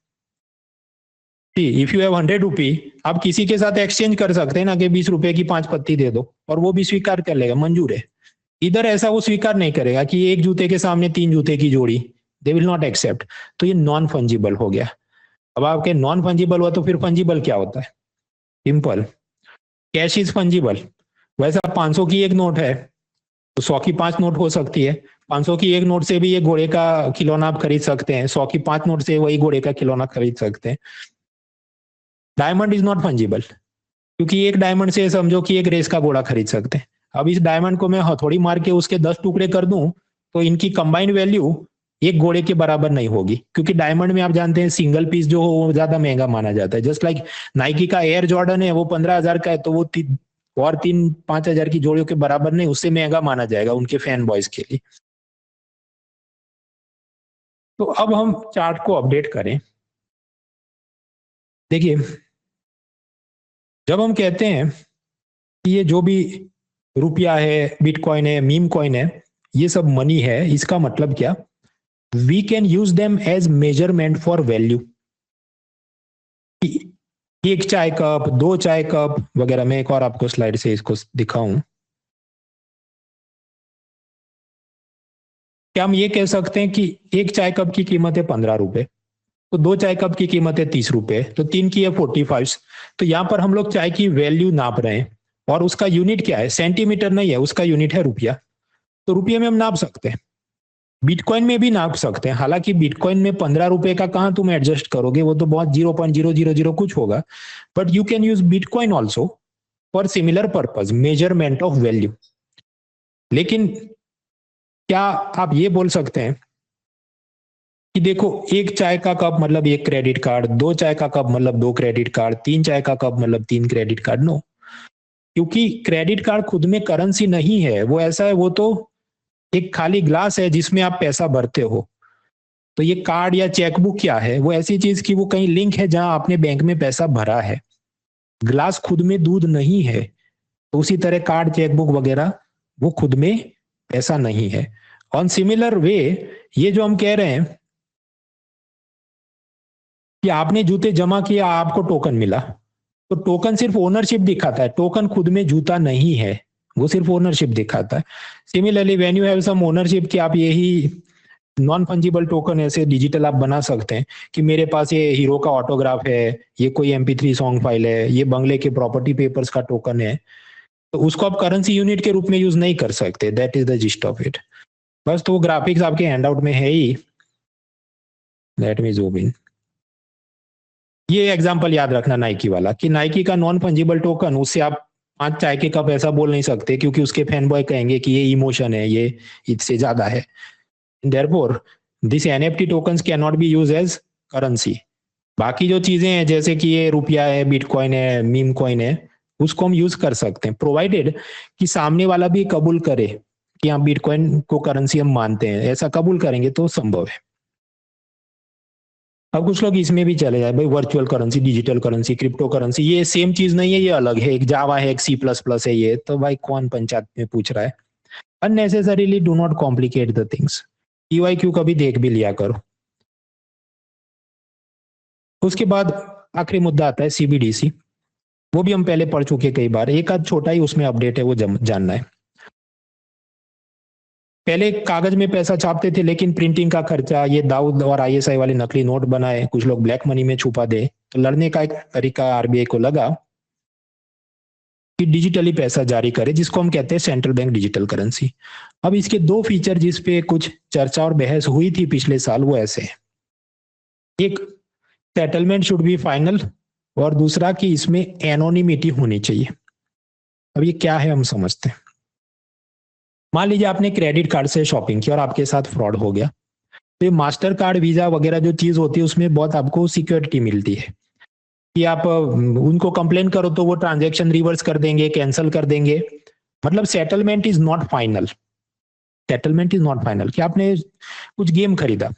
Speaker 1: इफ यू हैव 100 रुपी, आप किसी के साथ एक्सचेंज कर सकते हैं ना, कि 20 रुपए की 5 पत्ती दे दो, और वो भी स्वीकार कर लेगा, मंजूर है। इधर ऐसा वो स्वीकार नहीं करेगा कि एक जूते के सामने 3 जूते की जोड़ी, दे विल नॉट एक्सेप्ट। तो ये नॉन फंजिबल हो गया। अब आपके नॉन फंजिबल हुआ तो फिर फंजिबल क्या होता है? Simple, cash is fungible. वैसा 500 की एक नोट है तो 100 की 5 नोट हो सकती है। 500 की एक नोट से भी ये घोड़े का खिलौना आप खरीद सकते हैं, 100 की 5 नोट से वही घोड़े का खिलौना खरीद सकते हैं। डायमंड इज नॉट फंजिबल, क्योंकि एक डायमंड से समझो कि एक रेस का घोड़ा खरीद सकते हैं। अब इस डायमंड को मैं हथौड़ी मार के उसके 10 टुकड़े कर दूं तो इनकी कंबाइंड वैल्यू एक घोड़े के बराबर नहीं होगी, क्योंकि डायमंड में आप जानते हैं सिंगल पीस जो हो वो ज्यादा महंगा माना जाता है। जस्ट लाइक नाइकी का एयर जॉर्डन है, वो 15,000 का है तो वो और 3-5 हजार की जोड़ियों के बराबर नहीं, उससे महंगा माना जाएगा उनके फैन बॉयज के लिए। तो अब हम चार्ट को अपडेट करें। देखिए, जब हम कहते हैं कि ये जो भी रुपया है, बिटकॉइन है, मीम कॉइन है, ये सब मनी है, इसका मतलब क्या? We can use them as measurement for value. एक चाय कप, 2 चाय कप वगैरह। मैं एक और आपको स्लाइड से इसको दिखाऊं। क्या हम ये कह सकते हैं कि एक चाय कप की कीमत है 15 रुपए, तो 2 चाय कप की कीमत है 30 रुपए, तो 3 की है 45। तो यहां पर हम लोग चाय की वैल्यू नाप रहे हैं और उसका यूनिट क्या है? सेंटीमीटर नहीं है, उसका यूनिट है रुपया। तो रुपये में हम नाप सकते हैं, बिटकॉइन में भी नाप सकते हैं। हालांकि बिटकॉइन में 15 रुपए का कहां तुम एडजस्ट करोगे, वो तो बहुत 0.000 कुछ होगा। But you can use bitcoin also for similar purpose, measurement of value. लेकिन क्या आप ये बोल सकते हैं कि देखो, एक चाय का कप मतलब एक क्रेडिट कार्ड, 2 चाय का कप मतलब 2 क्रेडिट कार्ड, 3 चाय का कप मतलब 3 क्रेडिट कार्ड? नो, क्योंकि क्रेडिट कार्ड खुद में करेंसी नहीं है। वो ऐसा है, वो तो एक खाली ग्लास है जिसमें आप पैसा भरते हो। तो ये कार्ड या चेकबुक क्या है? वो ऐसी चीज की वो कहीं लिंक है जहां आपने बैंक में पैसा भरा है। ग्लास खुद में दूध नहीं है। तो उसी तरह कार्ड, चेकबुक वगैरह वो खुद में पैसा नहीं है। ऑन सिमिलर वे, ये जो हम कह रहे हैं कि आपने जूते जमा किया, आपको टोकन मिला, तो टोकन सिर्फ ओनरशिप दिखाता है, टोकन खुद में जूता नहीं है, वो सिर्फ ओनरशिप दिखाता है। Similarly when you have some ownership, कि आप यही नॉन फंजिबल टोकन ऐसे डिजिटल आप बना सकते हैं कि मेरे पास ये हीरो का ऑटोग्राफ है, ये कोई MP3 सॉन्ग फाइल है, ये बंगले के प्रॉपर्टी पेपर्स का टोकन है, तो उसको आप करेंसी यूनिट के रूप में यूज नहीं कर सकते। That is the gist of it. बस, तो वो ग्राफिक्स आपके हैंडआउट में है ही। Let me zoom in. ये एग्जांपल याद रखना नाइकी वाला, कि नाइकी का नॉन फंजिबल टोकन, उससे आप 5 चाय के कप ऐसा बोल नहीं सकते, क्योंकि उसके फैन बॉय कहेंगे कि ये इमोशन है, ये इससे ज्यादा है। Therefore this NFT tokens can not be use as currency. बाकी जो चीजें हैं, जैसे कि ये रुपया है, बिटकॉइन है, मीम कॉइन है, उसको हम यूज कर सकते हैं, प्रोवाइडेड कि सामने वाला भी कबूल करे कि हाँ, बिटकॉइन को करेंसी हम मानते हैं। ऐसा कबूल करेंगे तो संभव है। अब कुछ लोग इसमें भी चले जाए, भाई virtual currency, digital currency, crypto currency, ये सेम चीज नहीं है, ये अलग है, एक जावा है, एक C++ है। ये तो भाई कौन पंचायत में पूछ रहा है? Unnecessarily do not complicate the things. PYQ कभी देख भी लिया करो। उसके बाद आखिरी मुद्दा आता है CBDC। वो भी हम पहले पढ़ चुके कई बार, एक आध छोटा ही उसमें अपडेट है, वो जानना है। पहले कागज में पैसा छापते थे, लेकिन प्रिंटिंग का खर्चा, ये दाऊद और ISI वाले नकली नोट बनाए, कुछ लोग ब्लैक मनी में छुपा दे, तो लड़ने का एक तरीका RBI को लगा कि डिजिटली पैसा जारी करे, जिसको हम कहते हैं सेंट्रल बैंक डिजिटल करेंसी। अब इसके 2 फीचर जिस पे कुछ चर्चा और बहस हुई थी पिछले साल, वो ऐसे है। एक, सेटलमेंट शुड बी फाइनल, और दूसरा कि इसमें एनोनिमिटी होनी चाहिए। अब ये क्या है हम समझते हैं। मान लीजिए आपने क्रेडिट कार्ड से शॉपिंग की और आपके साथ फ्रॉड हो गया, तो ये मास्टर कार्ड, वीजा वगैरह जो चीज होती है, उसमें बहुत आपको सिक्योरिटी मिलती है कि आप उनको कंप्लेन करो तो वो ट्रांजैक्शन रिवर्स कर देंगे, कैंसिल कर देंगे। मतलब settlement is not final. Settlement is not final कि आपने कुछ गेम खरीदा,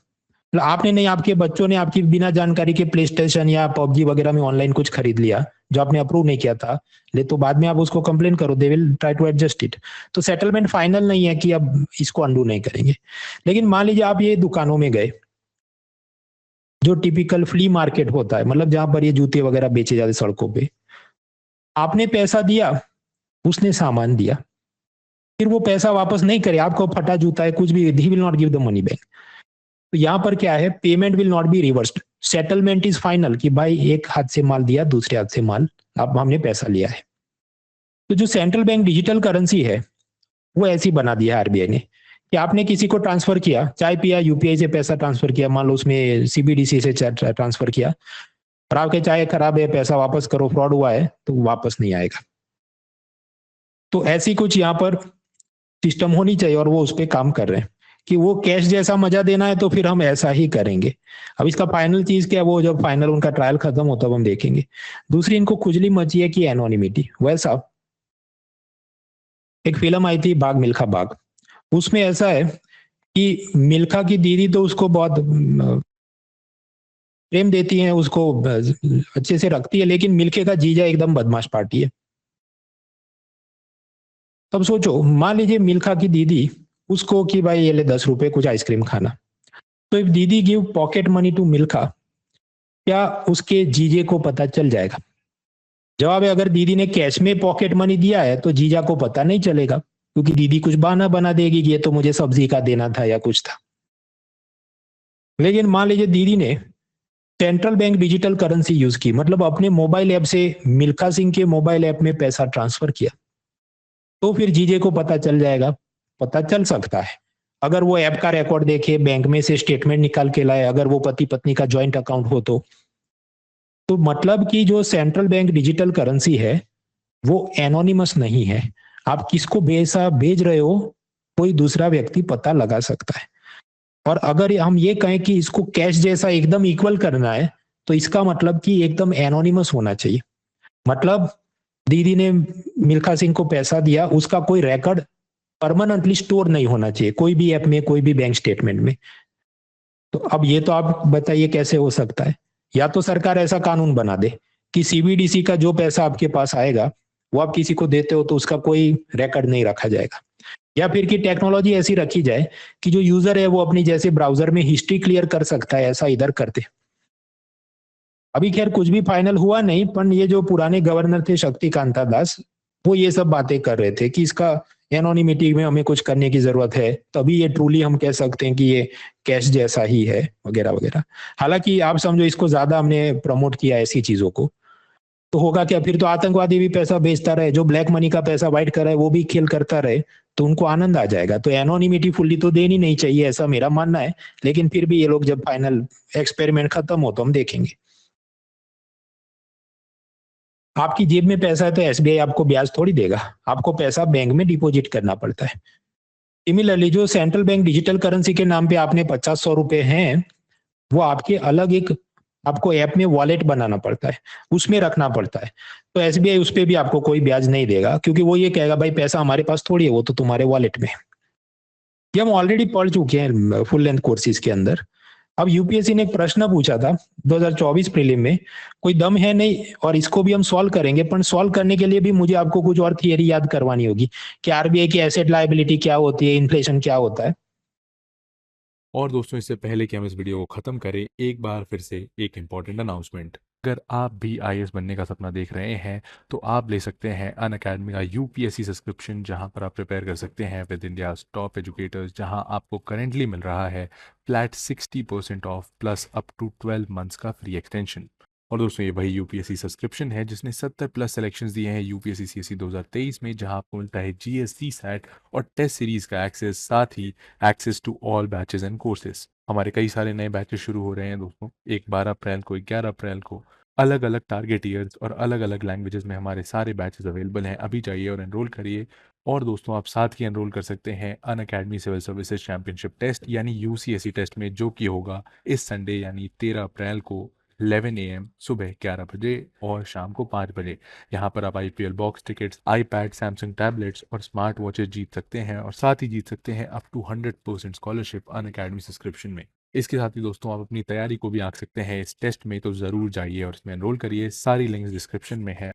Speaker 1: मतलब आपने नहीं, आपके बच्चों ने आपकी बिना जानकारी के प्ले स्टेशन या PUBG वगैरह में ऑनलाइन कुछ खरीद लिया जो आपने अप्रूव नहीं किया था, ले तो बाद में आप उसको कंप्लेन करो, they will try to adjust it. तो सेटलमेंट फाइनल नहीं है कि अब इसको अंडू नहीं करेंगे। लेकिन मान लीजिए आप ये दुकानों में गए, जो टिपिकल फ्ली मार्केट होता है, मतलब जहां पर ये जूते वगैरह बेचे जाते सड़कों पे, आपने पैसा दिया, उसने सामान दिया, फिर वो पैसा वापस नहीं करे, आपको फटा जूता है कुछ भी, he will not give the money back. तो यहाँ पर क्या है, payment will not be reversed, settlement is final, कि भाई एक हाथ से माल दिया, दूसरे हाथ से माल, अब हमने पैसा लिया है। तो जो सेंट्रल बैंक डिजिटल करेंसी है वो ऐसी बना दिया है आरबीआई ने, कि आपने किसी को ट्रांसफर किया, चाय पिया, यूपीआई से पैसा ट्रांसफर किया, मान लो उसमें सीबीडीसी से ट्रांसफर किया, और आपके चाय खराब है, पैसा वापस करो, फ्रॉड हुआ है, तो वापस नहीं आएगा। तो ऐसी कुछ यहाँ पर सिस्टम होनी चाहिए, और वो उस पर काम कर रहे हैं कि वो कैश जैसा मजा देना है तो फिर हम ऐसा ही करेंगे। अब इसका फाइनल चीज क्या है, वो जब फाइनल उनका ट्रायल खत्म होता है हम देखेंगे। दूसरी इनको खुजली मची है कि एनोनिमिटी, वैसा एक फिल्म आई थी बाग मिल्खा बाग, उसमें ऐसा है कि मिल्खा की दीदी तो उसको बहुत प्रेम देती है, उसको अच्छे से रखती है, लेकिन मिल्खे का जीजा एकदम बदमाश पार्टी है। तब सोचो, मान लीजिए मिल्खा की दीदी उसको कि भाई ये ले 10 रुपए, कुछ आइसक्रीम खाना, तो इफ दीदी give pocket money to Milkha, क्या उसके जीजे को पता चल जाएगा? जवाब है, अगर दीदी ने कैश में पॉकेट मनी दिया है तो जीजा को पता नहीं चलेगा, क्योंकि दीदी कुछ बहाना बना देगी कि ये तो मुझे सब्जी का देना था या कुछ था। लेकिन मान लीजिए दीदी ने central bank digital currency use की, मतलब अपने मोबाइल ऐप से मिल्खा सिंह के मोबाइल ऐप में पैसा ट्रांसफर किया, तो फिर जीजे को पता चल जाएगा, पता चल सकता है। अगर वो ऐप का रिकॉर्ड देखे, बैंक में से स्टेटमेंट निकाल के लाए, अगर वो पति पत्नी का ज्वाइंट अकाउंट हो तो मतलब कि जो सेंट्रल बैंक डिजिटल करेंसी है वो एनोनिमस नहीं है। आप किसको पैसा भेज रहे हो कोई दूसरा व्यक्ति पता लगा सकता है। और अगर हम ये कहें कि इसको कैश जैसा एकदम इक्वल करना है, तो इसका मतलब कि एकदम एनोनिमस होना चाहिए। मतलब दीदी ने मिल्खा सिंह को पैसा दिया, उसका कोई रिकॉर्ड परमानेंटली स्टोर नहीं होना चाहिए कोई भी ऐप में, कोई भी बैंक स्टेटमेंट में। तो अब ये तो आप बताइए कैसे हो सकता है? या तो सरकार ऐसा कानून बना दे कि सीबीडीसी का जो पैसा आपके पास आएगा वो आप किसी को देते हो तो उसका कोई रिकॉर्ड नहीं रखा जाएगा, या फिर कि टेक्नोलॉजी ऐसी रखी जाए कि जो यूजर है वो अपनी जैसे ब्राउजर में हिस्ट्री क्लियर कर सकता है, ऐसा इधर करते। अभी खैर कुछ भी फाइनल हुआ नहीं, पर ये जो पुराने गवर्नर थे शक्तिकांता दास, वो ये सब बातें कर रहे थे कि इसका एनोनिमिटी में हमें कुछ करने की जरूरत है, तभी ये ट्रूली हम कह सकते हैं कि ये कैश जैसा ही है, वगैरह वगैरह। हालांकि आप समझो इसको ज्यादा हमने प्रमोट किया ऐसी चीजों को, तो होगा क्या, फिर तो आतंकवादी भी पैसा भेजता रहे, जो ब्लैक मनी का पैसा वाइट कर रहा है वो भी खेल करता रहे, तो उनको आनंद आ जाएगा। तो एनोनिमिटी फुल्ली तो देनी नहीं चाहिए, ऐसा मेरा मानना है। लेकिन फिर भी ये लोग जब फाइनल एक्सपेरिमेंट खत्म हो तो हम देखेंगे। आपकी जेब में पैसा है तो एसबीआई आपको ब्याज थोड़ी देगा, आपको पैसा बैंक में डिपॉजिट करना पड़ता है। सिमिलरली जो सेंट्रल बैंक डिजिटल करेंसी के नाम पे आपने 50-100 रुपए हैं, वो आपके अलग एक आपको ऐप में वॉलेट बनाना पड़ता है, उसमें रखना पड़ता है। तो एसबीआई उस पर भी आपको कोई ब्याज नहीं देगा, क्योंकि वो ये कहेगा भाई पैसा हमारे पास थोड़ी है, वो तो तुम्हारे वॉलेट में है। ये हम ऑलरेडी पढ़ चुके हैं फुल लेंथ कोर्सेज के अंदर। अब यूपीएससी ने एक प्रश्न पूछा था 2024 प्रीलिम में, कोई दम है नहीं, और इसको भी हम सॉल्व करेंगे, पर सॉल्व करने के लिए भी मुझे आपको कुछ और थियरी याद करवानी होगी कि आरबीआई की एसेट लायबिलिटी क्या होती है, इन्फ्लेशन क्या होता है।
Speaker 2: और दोस्तों, इससे पहले कि हम इस वीडियो को ख़त्म करें, एक बार फिर से एक इम्पॉर्टेंट अनाउंसमेंट। अगर आप भी आईएएस बनने का सपना देख रहे हैं तो आप ले सकते हैं अन अकेडमी का यूपीएससी सब्सक्रिप्शन, जहां पर आप प्रिपेयर कर सकते हैं विद इंडियाज टॉप एजुकेटर्स, जहां आपको करेंटली मिल रहा है flat 60% off plus up to 12 months का फ्री एक्सटेंशन। और दोस्तों, ये वही यूपीएससी सब्सक्रिप्शन है जिसने 70 प्लस सिलेक्शंस दिए हैं यूपीएससी सीएससी 2023 में, जहां आपको मिलता है जीएससी सेट और टेस्ट सीरीज का एक्सेस, साथ ही access to all batches and courses. हमारे कई सारे नए बैचेस शुरू हो रहे हैं दोस्तों, एक 12 अप्रैल को, 11 अप्रैल को। अलग अलग टारगेट ईयर्स और अलग अलग लैंग्वेजेस में हमारे सारे बैचेस अवेलेबल हैं। अभी जाइए और एनरोल करिए। और दोस्तों, आप साथ ही एनरोल कर सकते हैं Unacademy civil services championship test यानी यूसीएससी टेस्ट में, जो कि होगा इस संडे यानी 13 अप्रैल को 11 AM सुबह 11 बजे और शाम को 5 बजे। यहाँ पर आप IPL box tickets, iPad, Samsung tablets और स्मार्ट वॉचेस जीत सकते हैं, और साथ ही जीत सकते हैं up to 100% scholarship Unacademy subscription में। इसके साथ ही दोस्तों, आप अपनी तैयारी को भी आंक सकते हैं इस टेस्ट में, तो ज़रूर जाइए और इसमें एनरोल करिए। सारी लिंक्स डिस्क्रिप्शन में है।